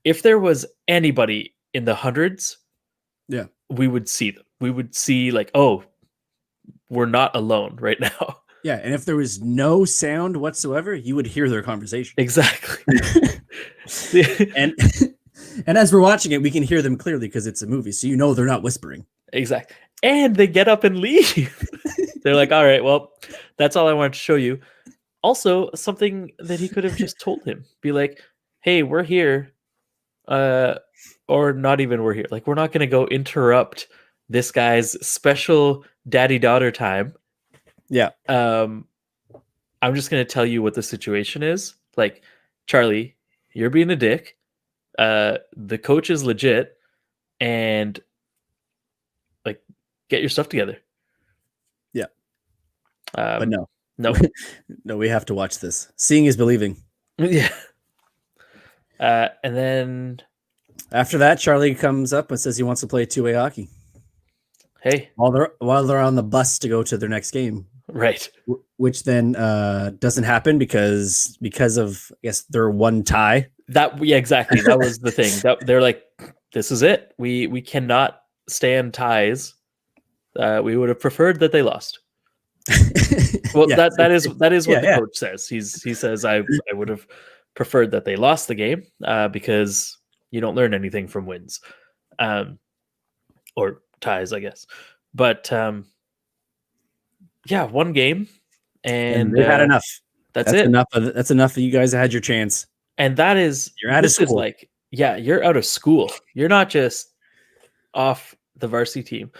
Speaker 1: if there was anybody in the hundreds, we would see them. We would see like, oh, we're not alone right now.
Speaker 2: Yeah, and if there was no sound whatsoever, you would hear their conversation.
Speaker 1: Exactly.
Speaker 2: and as we're watching it, we can hear them clearly because it's a movie, so you know they're not whispering.
Speaker 1: Exactly. And they get up and leave. They're like, all right, well, that's all I wanted to show you. Also, something that he could have just told him. Be like, hey, we're here. Or not even we're here. Like, we're not going to go interrupt this guy's special daddy-daughter time.
Speaker 2: Yeah.
Speaker 1: I'm just going to tell you what the situation is. Like, Charlie, you're being a dick. The coach is legit. And, like, get your stuff together.
Speaker 2: Yeah. But no.
Speaker 1: No.
Speaker 2: No, we have to watch this. Seeing is believing.
Speaker 1: Yeah. And then
Speaker 2: after that, Charlie comes up and says he wants to play two-way hockey.
Speaker 1: Hey,
Speaker 2: while they're on the bus to go to their next game,
Speaker 1: right?
Speaker 2: Which then doesn't happen because of, I guess, their one tie.
Speaker 1: Exactly. That was the thing. That they're like, this is it. We cannot stand ties. We would have preferred that they lost. Well, that is what the coach says. He says I would have preferred that they lost the game because you don't learn anything from wins, or ties, I guess. But one game, and
Speaker 2: they had enough.
Speaker 1: That's it.
Speaker 2: That's enough. You guys had your chance,
Speaker 1: and that is
Speaker 2: you're out of school.
Speaker 1: Like, you're out of school. You're not just off the varsity team.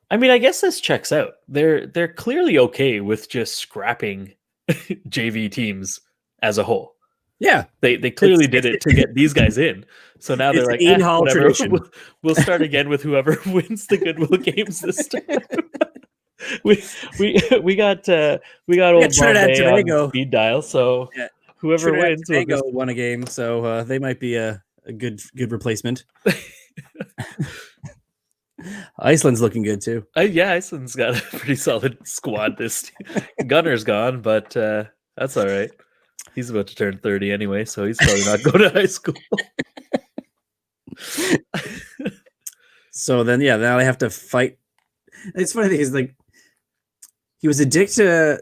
Speaker 1: I mean, I guess this checks out. They're clearly okay with just scrapping JV teams as a whole.
Speaker 2: Yeah,
Speaker 1: they clearly did it to get these guys in. So now they're like, whatever. We'll start again with whoever wins the Goodwill games this time. we got old
Speaker 2: Trinidad and Tobago
Speaker 1: speed dial. So whoever
Speaker 2: Trinidad
Speaker 1: wins,
Speaker 2: Tobago won a game. So they might be a good replacement. Iceland's looking good too.
Speaker 1: Iceland's got a pretty solid squad. This Gunner's gone, but that's all right. He's about to turn 30 anyway, so he's probably not going to high school.
Speaker 2: So then, now they have to fight. It's funny thing is, like, he was a dick to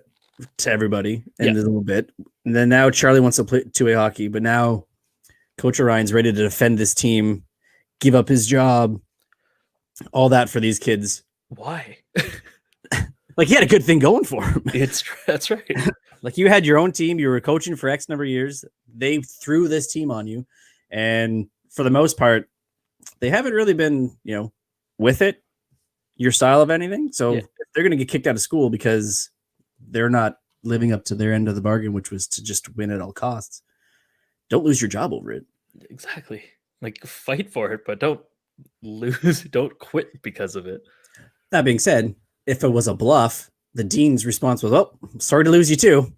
Speaker 2: everybody in a little bit, and then now Charlie wants to play two-way hockey, but now Coach Orion's ready to defend this team, give up his job, all that for these kids.
Speaker 1: Why?
Speaker 2: Like, he had a good thing going for him.
Speaker 1: That's right.
Speaker 2: Like, you had your own team. You were coaching for X number of years. They threw this team on you. And for the most part, they haven't really been, with it. your style of anything. So if they're going to get kicked out of school because they're not living up to their end of the bargain, which was to just win at all costs, don't lose your job over it.
Speaker 1: Exactly. Like, fight for it, but don't quit because of it.
Speaker 2: That being said, if it was a bluff, the dean's response was, "Oh, sorry to lose you too.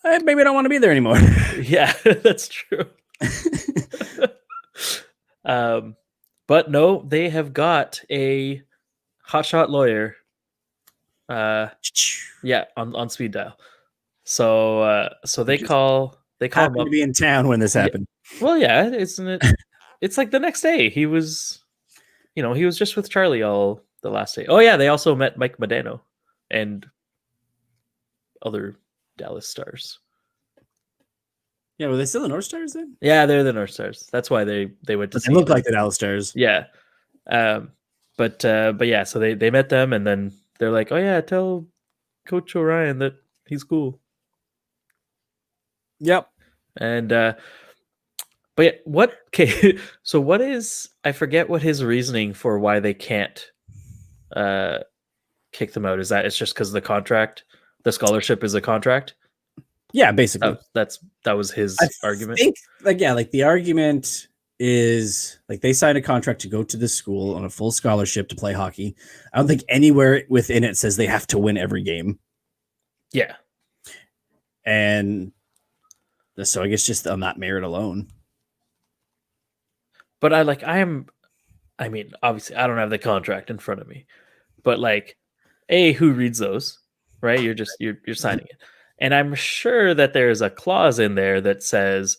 Speaker 2: Maybe I don't want to be there anymore."
Speaker 1: Yeah, that's true. But no, they have got a hotshot lawyer. Yeah, on speed dial. So they call him up
Speaker 2: to be in town when this happened.
Speaker 1: Yeah. Well, yeah, isn't it? It's like the next day. He was just with Charlie all the last day. Oh yeah, they also met Mike Modano and other Dallas Stars.
Speaker 2: Yeah, were they still the North Stars then?
Speaker 1: Yeah, they're the North Stars. That's why they went to.
Speaker 2: They look like the Dallas Stars.
Speaker 1: Yeah, but yeah, so they met them, and then they're like, "Oh yeah, tell Coach Orion that he's cool."
Speaker 2: Yep.
Speaker 1: And but yeah, what? Okay, so what is? I forget what his reasoning for why they can't kick them out is. That it's just because the contract, the scholarship is a contract.
Speaker 2: Yeah, basically.
Speaker 1: That was his argument.
Speaker 2: I think the argument is like they signed a contract to go to this school on a full scholarship to play hockey. I don't think anywhere within it says they have to win every game.
Speaker 1: Yeah.
Speaker 2: And so I guess just on that merit alone.
Speaker 1: But I mean, obviously I don't have the contract in front of me, but like, who reads those, right? You're signing it. And I'm sure that there's a clause in there that says,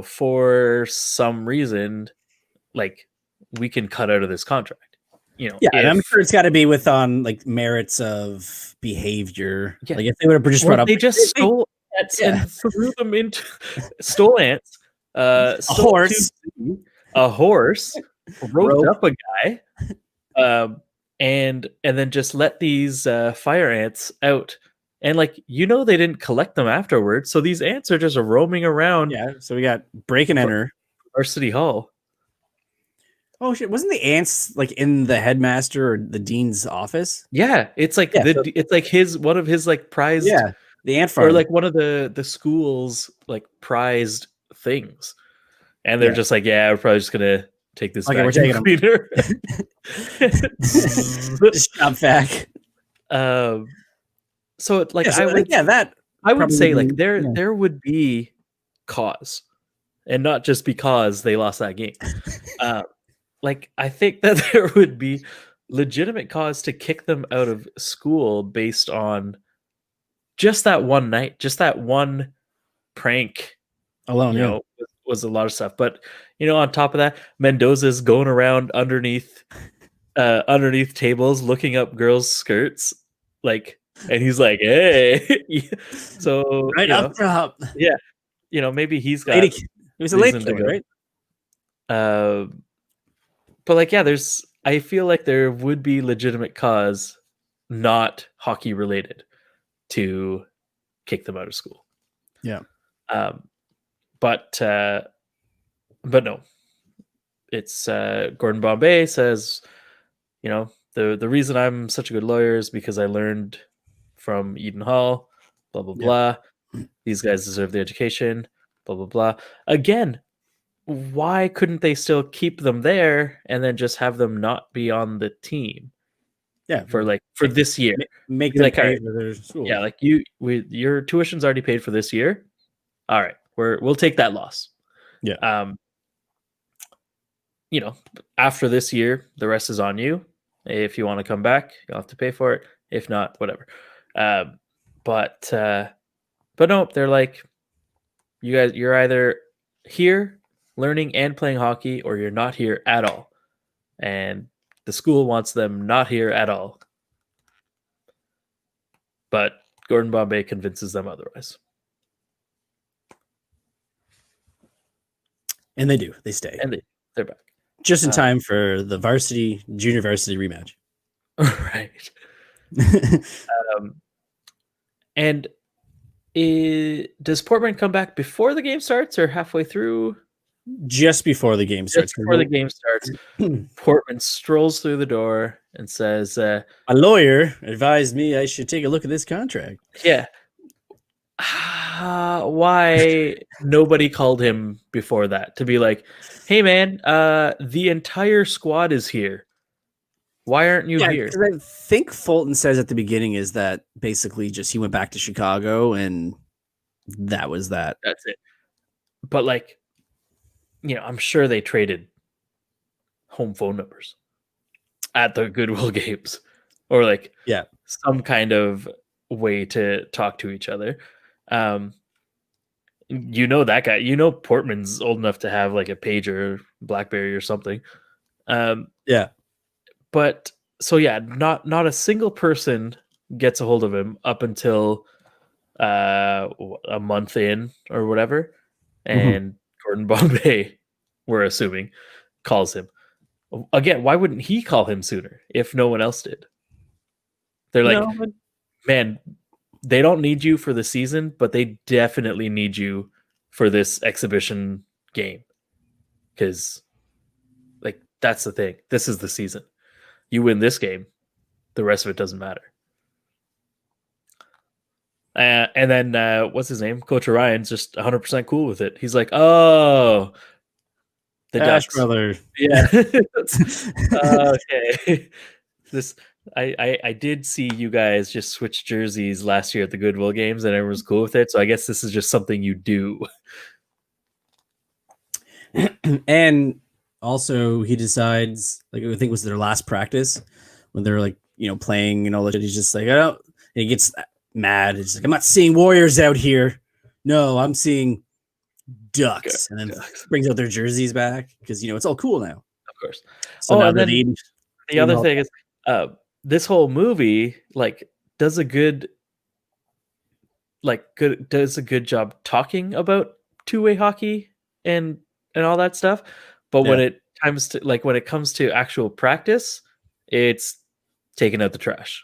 Speaker 1: for some reason, like, we can cut out of this contract. Yeah,
Speaker 2: and I'm sure it's got to be on like merits of behavior. Yeah. Like if they would have just brought up,
Speaker 1: they just stole ants and threw them into stole ants.
Speaker 2: A
Speaker 1: horse, roped up a guy, and then just let these fire ants out. And like, they didn't collect them afterwards, so these ants are just roaming around.
Speaker 2: Yeah, so we got break and enter
Speaker 1: our city hall.
Speaker 2: Oh shit! Wasn't the ants like in the headmaster or the dean's office?
Speaker 1: Yeah, it's like it's like one of his like prized.
Speaker 2: Yeah, the ant farm,
Speaker 1: or like one of the school's like prized things, and they're just like, yeah, we're probably just gonna take this.
Speaker 2: Okay, we're taking them. Just jump back.
Speaker 1: So it, like I would say like there would be cause, and not just because they lost that game. Like I think that there would be legitimate cause to kick them out of school based on just that one night, just that one prank
Speaker 2: alone.
Speaker 1: Was a lot of stuff. But on top of that, Mendoza's going around underneath tables looking up girls' skirts, like. And he's like, hey. So
Speaker 2: right up top.
Speaker 1: Yeah. Maybe he's got
Speaker 2: he was a lady killer, right?
Speaker 1: But like, yeah, I feel like there would be legitimate cause, not hockey related, to kick them out of school.
Speaker 2: Yeah.
Speaker 1: But no. It's Gordon Bombay says, the reason I'm such a good lawyer is because I learned from Eden Hall, blah, blah, blah. These guys deserve the education, blah, blah, blah. Again, why couldn't they still keep them there and then just have them not be on the team?
Speaker 2: Yeah.
Speaker 1: For this year.
Speaker 2: Make them pay for their school.
Speaker 1: Yeah, like your tuition's already paid for this year. All right, we'll take that loss.
Speaker 2: Yeah.
Speaker 1: After this year, the rest is on you. If you want to come back, you'll have to pay for it. If not, whatever. But no, they're like, you're either here learning and playing hockey, or you're not here at all. And the school wants them not here at all. But Gordon Bombay convinces them otherwise.
Speaker 2: And they do. They stay.
Speaker 1: And they're back.
Speaker 2: Just in time for the junior varsity rematch.
Speaker 1: Right. And does Portman come back before the game starts or halfway through?
Speaker 2: Just before the game starts.
Speaker 1: Portman strolls through the door and says,
Speaker 2: "A lawyer advised me I should take a look at this contract."
Speaker 1: Yeah. Why nobody called him before that to be like, "Hey man, the entire squad is here. Why aren't you here?"
Speaker 2: I think Fulton says at the beginning is that basically just he went back to Chicago and that was that.
Speaker 1: That's it. But like, I'm sure they traded home phone numbers at the Goodwill games, or like some kind of way to talk to each other. That guy. Portman's old enough to have like a pager, BlackBerry or something. But so not a single person gets a hold of him up until a month in or whatever, and Gordon Bombay, we're assuming, calls him again. Why wouldn't he call him sooner if no one else did? They're like, man, they don't need you for the season, but they definitely need you for this exhibition game, because like that's the thing. This is the season. You win this game, the rest of it doesn't matter. And then what's his name? Coach Ryan's just 100% cool with it. He's like, "Oh, the
Speaker 2: Ash
Speaker 1: Ducks,
Speaker 2: brother."
Speaker 1: Yeah. Okay. I did see you guys just switch jerseys last year at the Goodwill games, and everyone was cool with it. So I guess this is just something you do.
Speaker 2: And also, he decides, like, I think it was their last practice when they're like, playing and all that. He's just like, and he gets mad. He's like, "I'm not seeing Warriors out here. No, I'm seeing Ducks." And then brings out their jerseys back because it's all cool now.
Speaker 1: Of course.
Speaker 2: So now
Speaker 1: and then the other thing is, this whole movie does a good job talking about two-way hockey and all that stuff, but when it comes to actual practice, it's taken out the trash.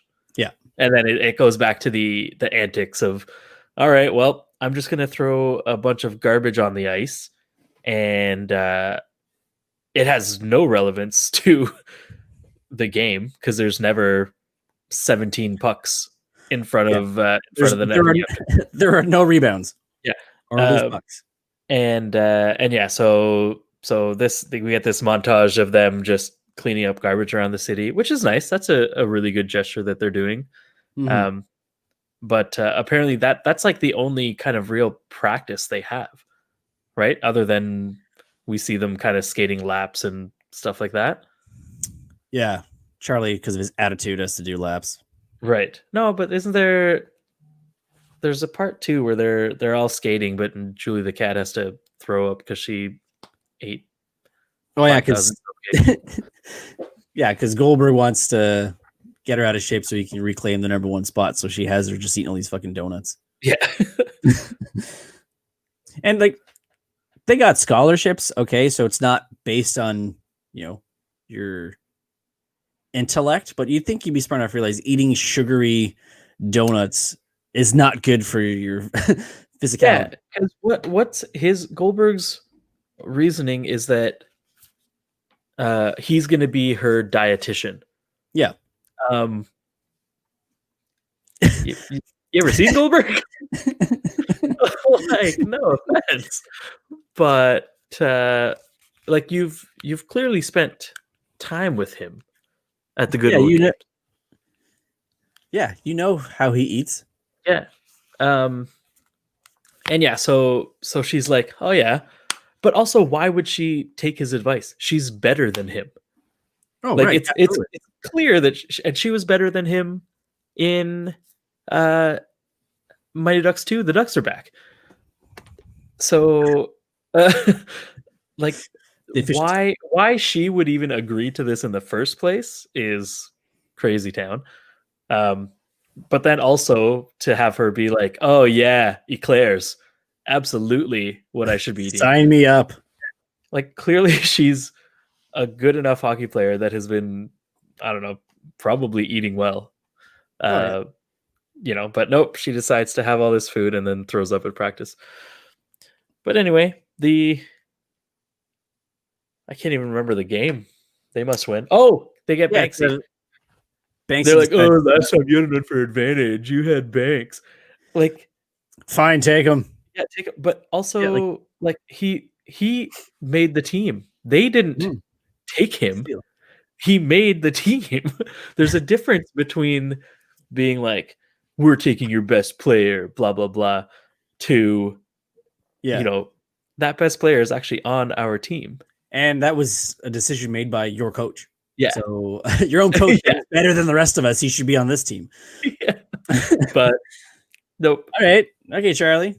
Speaker 1: And then it goes back to the antics of, all right, well, I'm just gonna throw a bunch of garbage on the ice, and it has no relevance to the game because there's never 17 pucks in front of the net.
Speaker 2: There are no rebounds. Or loose pucks.
Speaker 1: And so we get this montage of them just cleaning up garbage around the city, which is nice. That's a really good gesture that they're doing. But apparently that's like the only kind of real practice they have, right? Other than we see them kind of skating laps and stuff like that.
Speaker 2: Yeah, Charlie, because of his attitude, has to do laps.
Speaker 1: Right. No, but isn't there's a part too where they're all skating, but Julie the cat has to throw up because she ate.
Speaker 2: Oh yeah, because Goldberg wants to get her out of shape so he can reclaim the number one spot. So she has her just eating all these fucking donuts.
Speaker 1: Yeah.
Speaker 2: And like, they got scholarships. Okay. So it's not based on, your intellect, but you'd think you'd be smart enough to realize eating sugary donuts is not good for your physicality.
Speaker 1: Yeah. Because what's Goldberg's reasoning is that he's going to be her dietitian.
Speaker 2: Yeah.
Speaker 1: You ever seen Goldberg? Like, no offense, but you've clearly spent time with him at the Goodwill.
Speaker 2: You know how he eats.
Speaker 1: Yeah. And yeah, so she's like, oh yeah, but also why would she take his advice? She's better than him.
Speaker 2: Oh, right.
Speaker 1: It's clear that she was better than him in Mighty Ducks 2. The Ducks are back. So why she would even agree to this in the first place is crazy town. But then also to have her be like, oh yeah, eclairs, absolutely what I should be eating.
Speaker 2: Sign me up.
Speaker 1: Like, clearly she's a good enough hockey player that has been, I don't know, probably eating well. But nope, she decides to have all this food and then throws up at practice. But anyway, the I can't even remember the game. They must win. Oh, they get Banksy.
Speaker 2: Banksy.
Speaker 1: They're like, oh, last time you had an unfair advantage. You had Banks. Like,
Speaker 2: fine, take him.
Speaker 1: Yeah, take him. But also, like he made the team. They didn't take him. He made the team. There's a difference between being like, we're taking your best player, blah blah blah, to that best player is actually on our team.
Speaker 2: And that was a decision made by your coach.
Speaker 1: Yeah.
Speaker 2: So your own coach is better than the rest of us. He should be on this team.
Speaker 1: Yeah. But nope.
Speaker 2: All right. Okay, Charlie.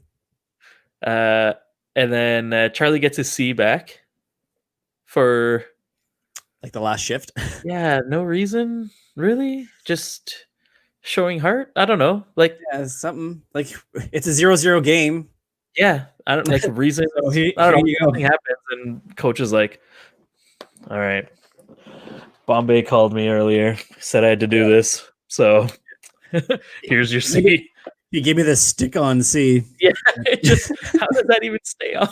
Speaker 1: And then Charlie gets his C back for
Speaker 2: like the last shift.
Speaker 1: Yeah, no reason, really. Just showing heart. I don't know. Like
Speaker 2: something like it's a 0-0 game.
Speaker 1: Yeah, I don't like reason.
Speaker 2: So
Speaker 1: I don't know. Something happens, and coach is like, "All right, Bombay called me earlier, said I had to do this, so here's your C."
Speaker 2: He gave me the stick-on C.
Speaker 1: Yeah, how does that even stay on?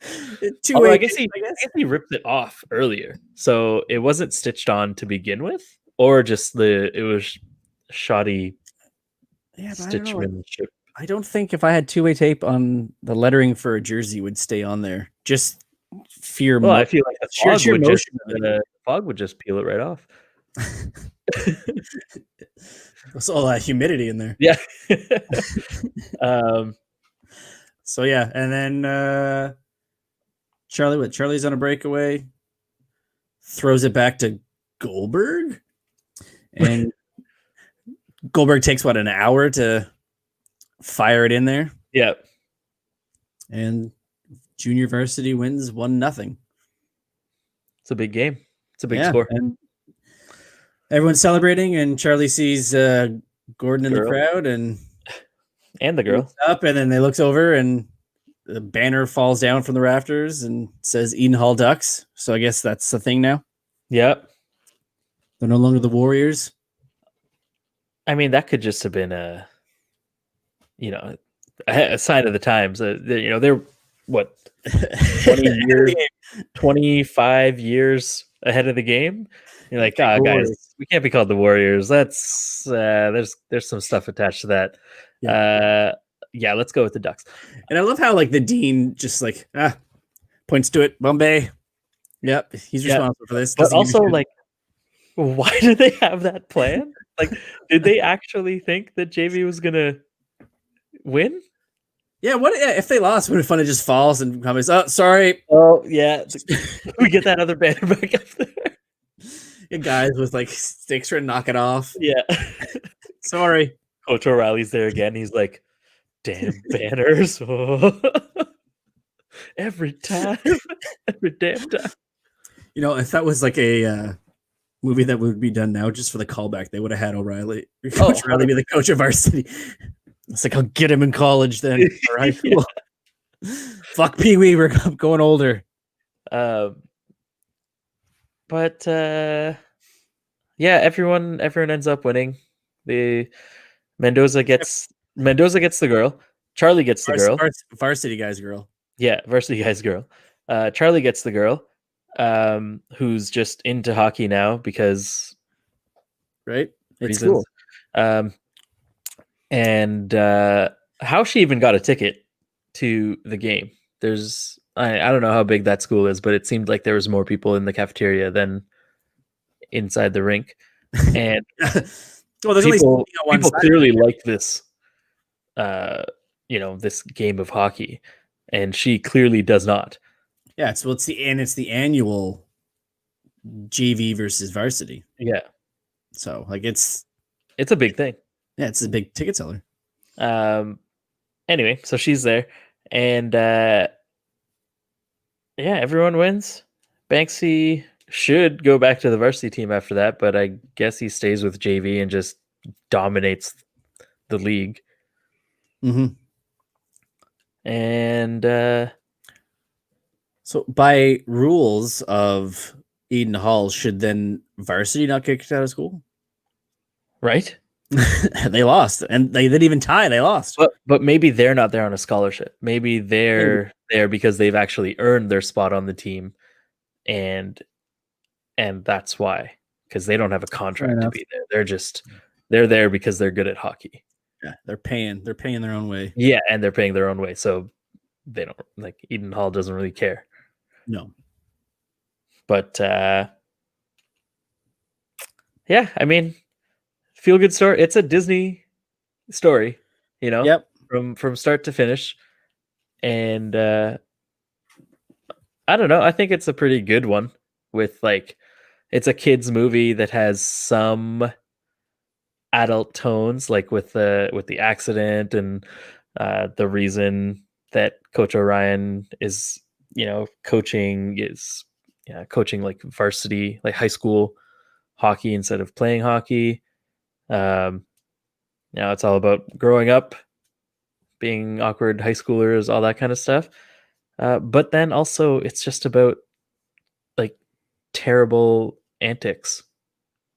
Speaker 1: I guess he ripped it off earlier, so it wasn't stitched on to begin with, or just it was shoddy stitchmanship.
Speaker 2: I don't think if I had two-way tape on the lettering for a jersey would stay on there. Just fear.
Speaker 1: Well, I feel like the fog would just peel it right off.
Speaker 2: There's all that humidity in there.
Speaker 1: Yeah.
Speaker 2: So yeah, and then Charlie's on a breakaway, throws it back to Goldberg, and Goldberg takes an hour to fire it in there.
Speaker 1: Yeah.
Speaker 2: And junior varsity wins 1-0.
Speaker 1: It's a big game. It's a big score.
Speaker 2: And everyone's celebrating, and Charlie sees Gordon in the crowd and
Speaker 1: the girl
Speaker 2: up, and then they looks over and the banner falls down from the rafters and says Eden Hall Ducks. So I guess that's the thing now.
Speaker 1: Yep.
Speaker 2: They're no longer the Warriors.
Speaker 1: I mean, that could just have been a sign of the times. They're what 25 years ahead of the game. You're like, guys, we can't be called the Warriors. That's there's some stuff attached to that. Yeah, let's go with the Ducks.
Speaker 2: And I love how the dean just points to it. Bombay. Yep, he's responsible for this.
Speaker 1: But also, why do they have that plan? Did they actually think that JV was gonna win?
Speaker 2: Yeah, what if they lost? Would it fun? It just falls and comments. Oh, sorry.
Speaker 1: Oh, yeah. We get that other banner back up there.
Speaker 2: Yeah, guys with sticks trying to knock it off.
Speaker 1: Yeah.
Speaker 2: Sorry.
Speaker 1: Coach O'Reilly's there again. He's like, damn banners. Every time. Every damn time.
Speaker 2: If that was a movie that would be done now just for the callback, they would have had O'Reilly. Coach O'Reilly be the coach of varsity. It's I'll get him in college then. All right, cool. Fuck Pee Wee, we're going older.
Speaker 1: But everyone ends up winning. Mendoza gets the girl. Charlie gets the girl.
Speaker 2: Varsity guy's girl.
Speaker 1: Yeah, varsity guy's girl. Charlie gets the girl, who's just into hockey now because
Speaker 2: right. It's
Speaker 1: reasons. Cool. And how she even got a ticket to the game. There's I don't know how big that school is, but it seemed like there was more people in the cafeteria than inside the rink. And
Speaker 2: well, there's
Speaker 1: people clearly like this this game of hockey, and she clearly does not.
Speaker 2: Yeah, it's the annual JV versus varsity.
Speaker 1: Yeah.
Speaker 2: So it's
Speaker 1: a big thing.
Speaker 2: Yeah, it's a big ticket seller.
Speaker 1: Anyway, so she's there, and everyone wins. Banksy should go back to the varsity team after that, but I guess he stays with JV and just dominates the league.
Speaker 2: Mm-hmm.
Speaker 1: And
Speaker 2: so by rules of Eden Hall, should then varsity not get kicked out of school?
Speaker 1: Right?
Speaker 2: They lost, and they didn't even tie. They lost.
Speaker 1: But maybe they're not there on a scholarship. Maybe they're there because they've actually earned their spot on the team, and that's why, because they don't have a contract to be there. They're there because they're good at hockey.
Speaker 2: Yeah, they're paying their own way.
Speaker 1: Yeah, and they're paying their own way, so they don't, like, Eden Hall doesn't really care.
Speaker 2: No.
Speaker 1: But yeah, I mean, feel good story. It's a Disney story,
Speaker 2: Yep.
Speaker 1: from start to finish. And I don't know, I think it's a pretty good one, with, like, it's a kids movie that has some adult tones, like with the accident and the reason that Coach Orion is, coaching like varsity, like high school hockey instead of playing hockey. It's all about growing up, being awkward high schoolers, all that kind of stuff. But then also it's just about, like, terrible antics,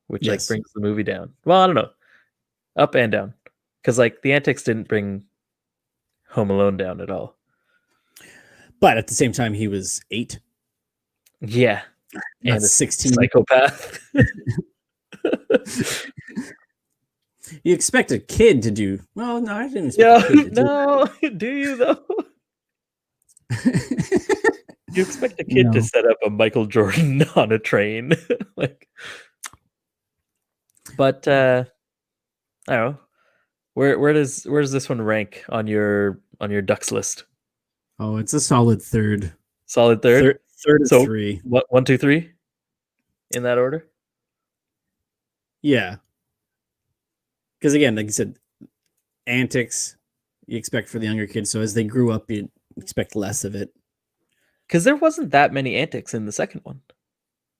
Speaker 1: which like brings the movie down. Well, I don't know, up and down, because, like, the antics didn't bring Home Alone down at all.
Speaker 2: But at the same time, he was 8.
Speaker 1: Yeah,
Speaker 2: and a 16
Speaker 1: psychopath.
Speaker 2: You expect a kid to do well? No, I didn't expect a kid to
Speaker 1: do you though? You expect a kid to set up a Michael Jordan on a train, like? But I don't know. Where does this one rank on your Ducks list?
Speaker 2: Oh, it's a solid third.
Speaker 1: Solid third.
Speaker 2: Third so 3.
Speaker 1: What, 1, 2, 3? In that order?
Speaker 2: Yeah. Because again, like you said, antics you expect for the younger kids. So as they grew up, you expect less of it.
Speaker 1: Because there wasn't that many antics in the second one.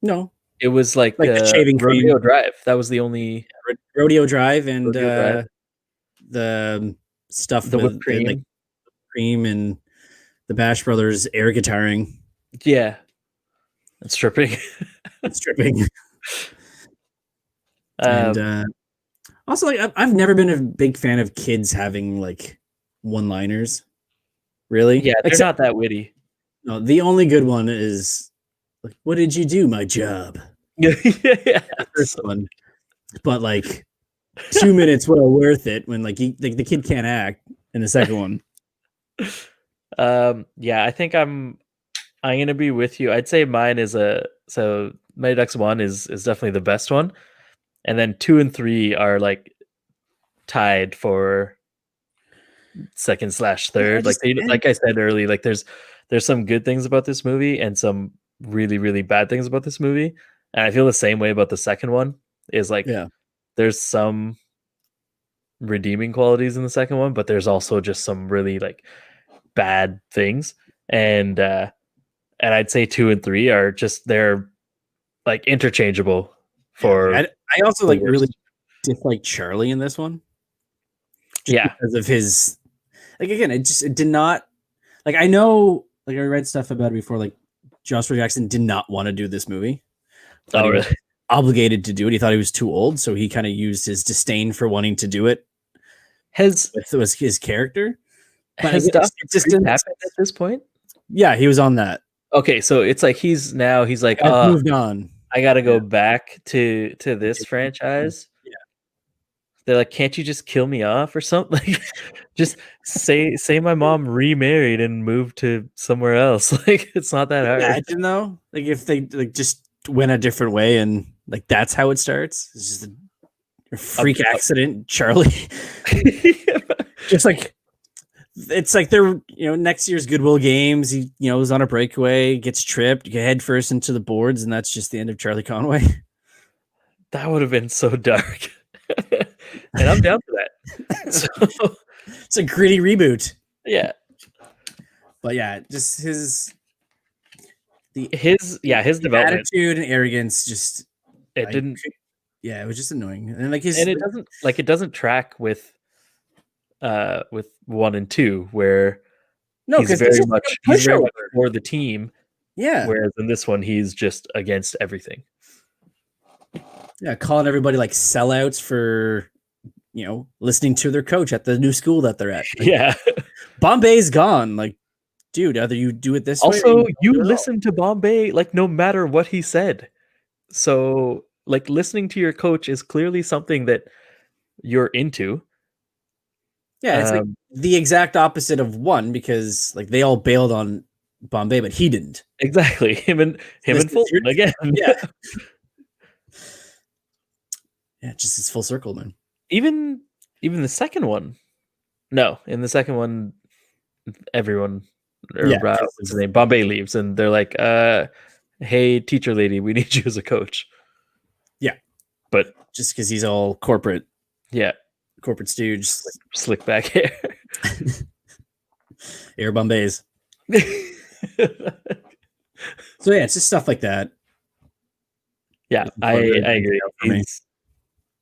Speaker 2: No.
Speaker 1: It was like
Speaker 2: the shaving
Speaker 1: Rodeo Drive. That was the only
Speaker 2: Rodeo Drive, and the stuff
Speaker 1: the
Speaker 2: with
Speaker 1: whipped cream.
Speaker 2: Like cream and the Bash Brothers air guitaring.
Speaker 1: Yeah. And stripping.
Speaker 2: And also, like, I've never been a big fan of kids having, like, one-liners. Really?
Speaker 1: Yeah, they're not that witty.
Speaker 2: No, the only good one is, like, "What did you do? My job."
Speaker 1: Yeah.
Speaker 2: The first one. But, like, 2 minutes well worth it when, like, the kid can't act in the second one.
Speaker 1: Yeah, I think I'm gonna be with you. I'd say mine is Mighty Ducks 1 is definitely the best one, and then 2 and 3 are, like, tied for second/third. Like I said earlier, like, there's some good things about this movie and some really, really bad things about this movie, and I feel the same way about the second one. Is like, there's some redeeming qualities in the second one, but there's also just some really, like, bad things, and I'd say 2 and 3 are just, they're, like, interchangeable. For
Speaker 2: I also, like, really dislike Charlie in this one. Because of his, like, again, it did not, like, I know, like, I read stuff about it before, like, Joshua Jackson did not want to do this movie.
Speaker 1: Oh, really?
Speaker 2: Obligated to do it. He thought he was too old, so he kind of used his disdain for wanting to do it. Was his character.
Speaker 1: But has Dr. Freak happened at this point?
Speaker 2: Yeah, he was on that.
Speaker 1: Okay, so it's like he's like,
Speaker 2: moved on.
Speaker 1: I got to go back to this franchise.
Speaker 2: Yeah.
Speaker 1: They're like, can't you just kill me off or something? Like, just say my mom remarried and moved to somewhere else. Like, it's not that hard.
Speaker 2: Imagine though, like, if they, like, just went a different way and, like, that's how it starts. It's just a freak accident, Charlie. Just like, it's like they're, next year's Goodwill Games. He, was on a breakaway, gets tripped, you head first into the boards, and that's just the end of Charlie Conway.
Speaker 1: That would have been so dark. And I'm down for that. So
Speaker 2: it's a gritty reboot.
Speaker 1: Yeah.
Speaker 2: But yeah, just his
Speaker 1: development,
Speaker 2: attitude and arrogance, just
Speaker 1: it didn't.
Speaker 2: Yeah, it was just annoying, and like
Speaker 1: it doesn't track with 1 and 2, where he's very much for the team.
Speaker 2: Yeah.
Speaker 1: Whereas in this one, he's just against everything.
Speaker 2: Yeah, calling everybody, like, sellouts for listening to their coach at the new school that they're at. Like,
Speaker 1: yeah.
Speaker 2: Bombay's gone. Like, dude, either you do it this way.
Speaker 1: Also, you listen to Bombay, like, no matter what he said. So, like, listening to your coach is clearly something that you're into.
Speaker 2: Yeah, it's like the exact opposite of one, because like they all bailed on Bombay, but he didn't.
Speaker 1: Exactly. Him and Fulton again.
Speaker 2: Yeah. Yeah, just it's full circle, man.
Speaker 1: Even the second one. No, in the second one, everyone, what's his name? Bombay leaves, and they're like, "Hey, teacher lady, we need you as a coach."
Speaker 2: Yeah,
Speaker 1: but
Speaker 2: just because he's all corporate.
Speaker 1: Yeah,
Speaker 2: corporate stooge,
Speaker 1: slick back hair,
Speaker 2: Air Bombays. So yeah, it's just stuff like that.
Speaker 1: Yeah, I agree.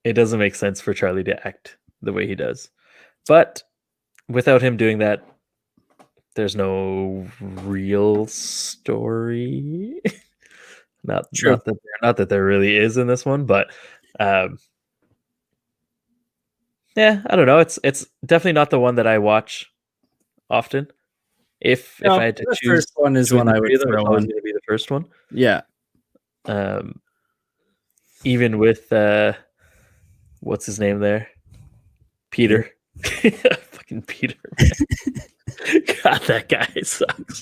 Speaker 1: It doesn't make sense for Charlie to act the way he does, but without him doing that, there's no real story. not that there really is in this one, but yeah, I don't know. It's definitely not the one that I watch often. If I had to choose,
Speaker 2: the first one is one I would throw on.
Speaker 1: Going to be the first one.
Speaker 2: Yeah.
Speaker 1: Even with what's his name there, Peter. Fucking Peter. God, that guy sucks.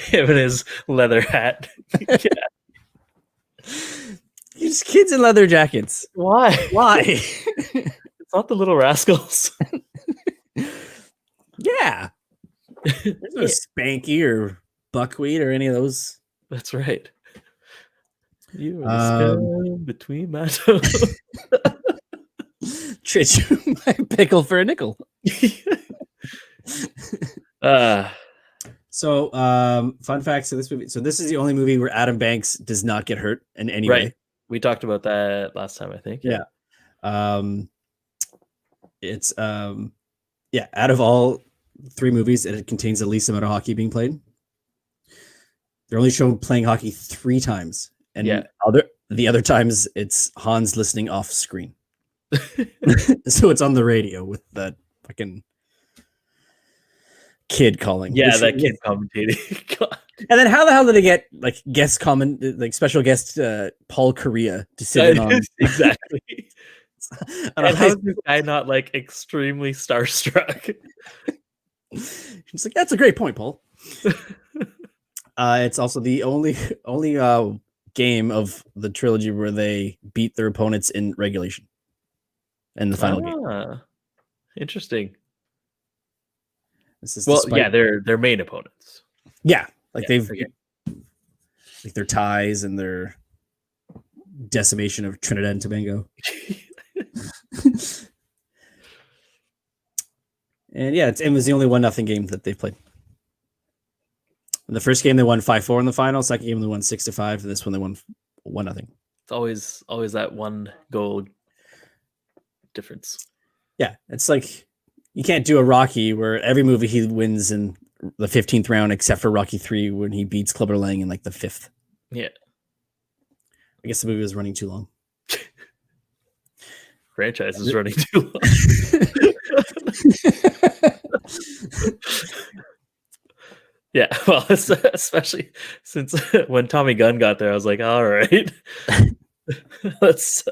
Speaker 1: Him and his leather hat.
Speaker 2: These kids in leather jackets.
Speaker 1: Why?
Speaker 2: It's
Speaker 1: not the Little Rascals.
Speaker 2: Yeah. There's no Spanky or Buckwheat or any of those.
Speaker 1: That's right. You are between my toes.
Speaker 2: Trade you my pickle for a nickel. So, fun facts of this movie. So this is the only movie where Adam Banks does not get hurt in any way.
Speaker 1: We talked about that last time, I think.
Speaker 2: Yeah. It's out of all 3 movies, it contains the least amount of hockey being played. They're only shown playing hockey 3 times, and the other times it's Hans listening off screen. So it's on the radio with that fucking kid calling.
Speaker 1: Yeah, that kid commentating. God.
Speaker 2: And then how the hell did they get like special guest Paul Correa to sit in on?
Speaker 1: Exactly. And how is this guy not like extremely starstruck?
Speaker 2: He's like, that's a great point, Paul. It's also the only game of the trilogy where they beat their opponents in regulation. In the final game.
Speaker 1: Interesting.
Speaker 2: This is
Speaker 1: they're main opponents.
Speaker 2: Yeah, their ties and their decimation of Trinidad and Tobago. And yeah, it was the only 1-0 game that they've played. In the first game, they won 5-4 in the final. Second game, they won 6-5. And this one, they won 1-0.
Speaker 1: It's always that one goal difference.
Speaker 2: Yeah, it's like you can't do a Rocky where every movie he wins in the 15th round, except for Rocky 3 when he beats Clubber Lang in like the 5th.
Speaker 1: Yeah,
Speaker 2: I guess the movie was running too long.
Speaker 1: Franchise is running too long. Yeah, well, especially since when Tommy Gunn got there, I was like, all right, let's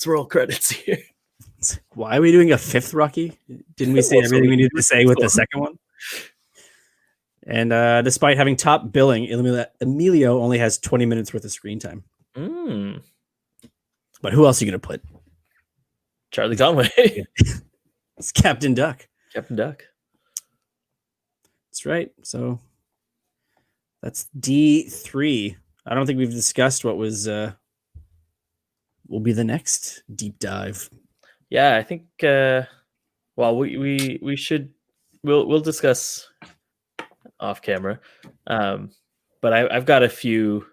Speaker 1: roll credits here.
Speaker 2: Why are we doing a 5th Rocky? Didn't we say everything we needed to say with the second one? And despite having top billing, Emilio only has 20 minutes worth of screen time. But who else are you going to put?
Speaker 1: Charlie Conway.
Speaker 2: It's Captain Duck.
Speaker 1: Captain Duck.
Speaker 2: That's right. So that's D3. I don't think we've discussed what will be the next deep dive.
Speaker 1: Yeah, I think we should we'll discuss off camera. But I've got a few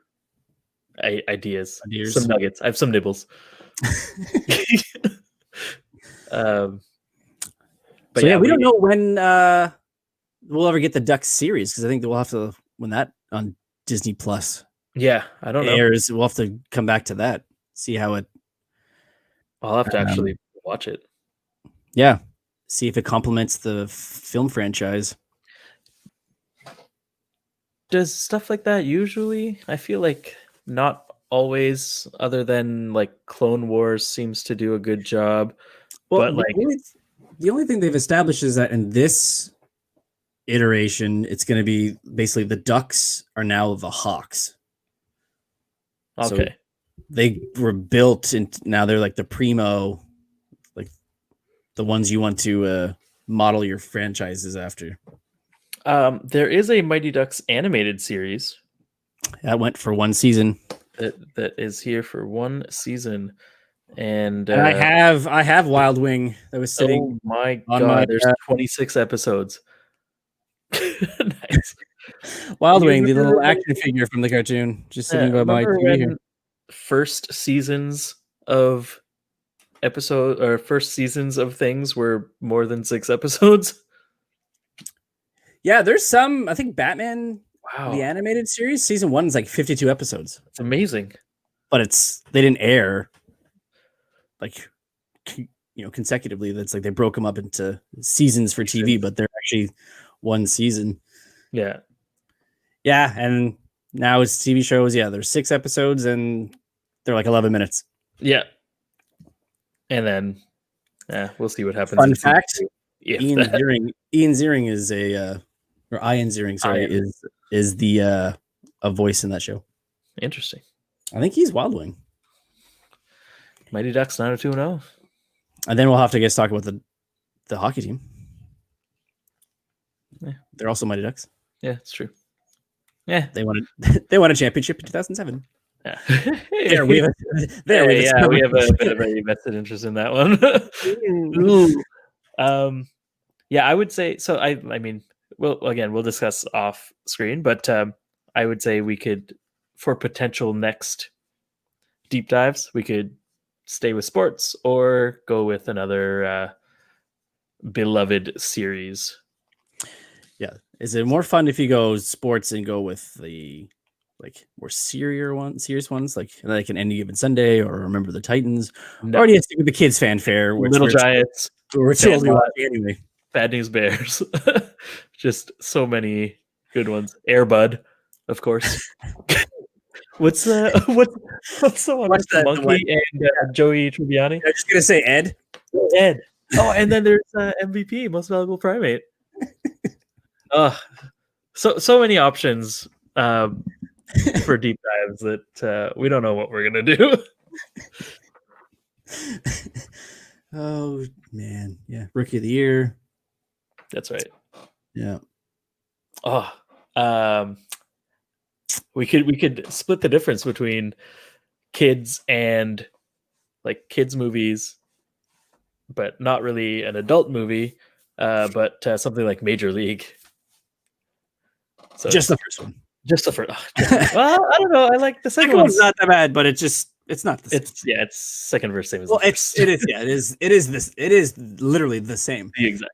Speaker 1: ideas, some nuggets. I have some nibbles. But
Speaker 2: so yeah, we don't know when we'll ever get the Duck series, because I think that we'll have to, when that on Disney Plus
Speaker 1: I don't know.
Speaker 2: airs, we'll have to come back to that, see how it
Speaker 1: I'll have to actually watch it.
Speaker 2: Yeah. See if it complements the film franchise.
Speaker 1: Does stuff like that usually? I feel like not always, other than like Clone Wars seems to do a good job.
Speaker 2: Well,
Speaker 1: but
Speaker 2: the only thing they've established is that in this iteration, it's going to be basically the Ducks are now the Hawks.
Speaker 1: Okay.
Speaker 2: So they were built and now they're like the primo, like the ones you want to model your franchises after.
Speaker 1: There is a Mighty Ducks animated series
Speaker 2: that went for one season.
Speaker 1: That is here for one season, and
Speaker 2: I have Wild Wing that was sitting.
Speaker 1: Oh my god! There's 26 episodes. Nice.
Speaker 2: Wild Wing, the little action figure from the cartoon, just sitting by my TV here.
Speaker 1: First seasons of things were more than 6 episodes.
Speaker 2: Yeah, there's some. I think Batman, the animated series, season 1 is like 52 episodes.
Speaker 1: It's amazing,
Speaker 2: but they didn't air like consecutively. That's like they broke them up into seasons for TV, but they're actually one season.
Speaker 1: Yeah.
Speaker 2: And now it's TV shows. Yeah, there's 6 episodes and they're like 11 minutes.
Speaker 1: Yeah. And then we'll see what happens.
Speaker 2: Fun fact: Ian Ziering is or Ian Ziering, sorry, is the a voice in that show.
Speaker 1: Interesting.
Speaker 2: I think he's Wild Wing.
Speaker 1: Mighty Ducks 90210.
Speaker 2: And then we'll have to talk about the hockey team.
Speaker 1: Yeah.
Speaker 2: They're also Mighty Ducks.
Speaker 1: Yeah, it's true. Yeah,
Speaker 2: they won a championship in 2007.
Speaker 1: Yeah,
Speaker 2: we have
Speaker 1: a bit of a vested interest in that one. I would say so. I mean, we'll discuss off screen, but I would say we could, for potential next deep dives, we could stay with sports or go with another beloved series.
Speaker 2: Yeah, is it more fun if you go sports and go with the more serious ones like an Any Given Sunday or Remember the Titans? No. Or do you stick with the kids fanfare?
Speaker 1: Little Giants.
Speaker 2: We're totally watching anyway.
Speaker 1: Bad News Bears. Just so many good ones. Air Bud, of course. What's the one with the monkey and Joey Tribbiani?
Speaker 2: I was just gonna say Ed.
Speaker 1: Ed. Oh, and then there's MVP, Most Valuable Primate. So many options for deep dives that we don't know what we're gonna do.
Speaker 2: Oh man, yeah, Rookie of the Year.
Speaker 1: That's right.
Speaker 2: Yeah.
Speaker 1: We could split the difference between kids and like kids movies, but not really an adult movie, but something like Major League.
Speaker 2: So just the first one.
Speaker 1: Just the first. Well, I don't know. I like the second
Speaker 2: one's not that bad, but it's not the same.
Speaker 1: It's second verse same as
Speaker 2: well. It is literally the same.
Speaker 1: Exactly.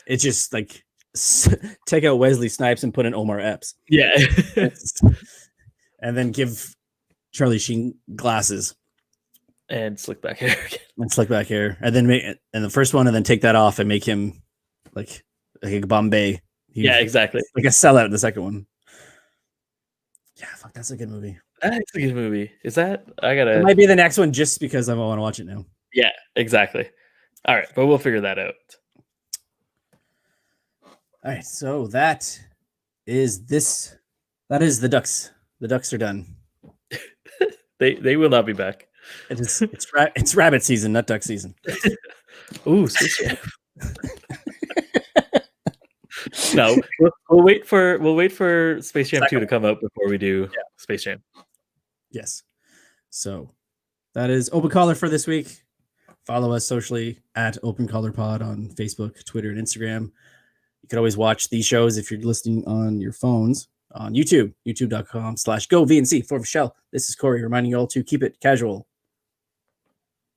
Speaker 2: It's just like take out Wesley Snipes and put in Omar Epps.
Speaker 1: Yeah.
Speaker 2: And then give Charlie Sheen glasses
Speaker 1: and slick back hair
Speaker 2: again. And then and the first one, and then take that off and make him like Bombay.
Speaker 1: Exactly.
Speaker 2: Like a sellout in the second one. Yeah, fuck, that's a good movie.
Speaker 1: That's a good movie. Is that? It
Speaker 2: might be the next one just because I want to watch it now.
Speaker 1: Yeah, exactly. All right, but we'll figure that out.
Speaker 2: All right, so that is the Ducks. The Ducks are done.
Speaker 1: They will not be back.
Speaker 2: It's rabbit season, not duck season.
Speaker 1: Ooh, Space Jam. No, we'll wait for Space Jam 2 to come out before we do Space Jam.
Speaker 2: Yes. So that is Open Collar for this week. Follow us socially at Open Collar Pod on Facebook, Twitter, and Instagram. You can always watch these shows if you're listening on your phones on YouTube, youtube.com/GoVNC for Michelle. This is Corey reminding you all to keep it casual.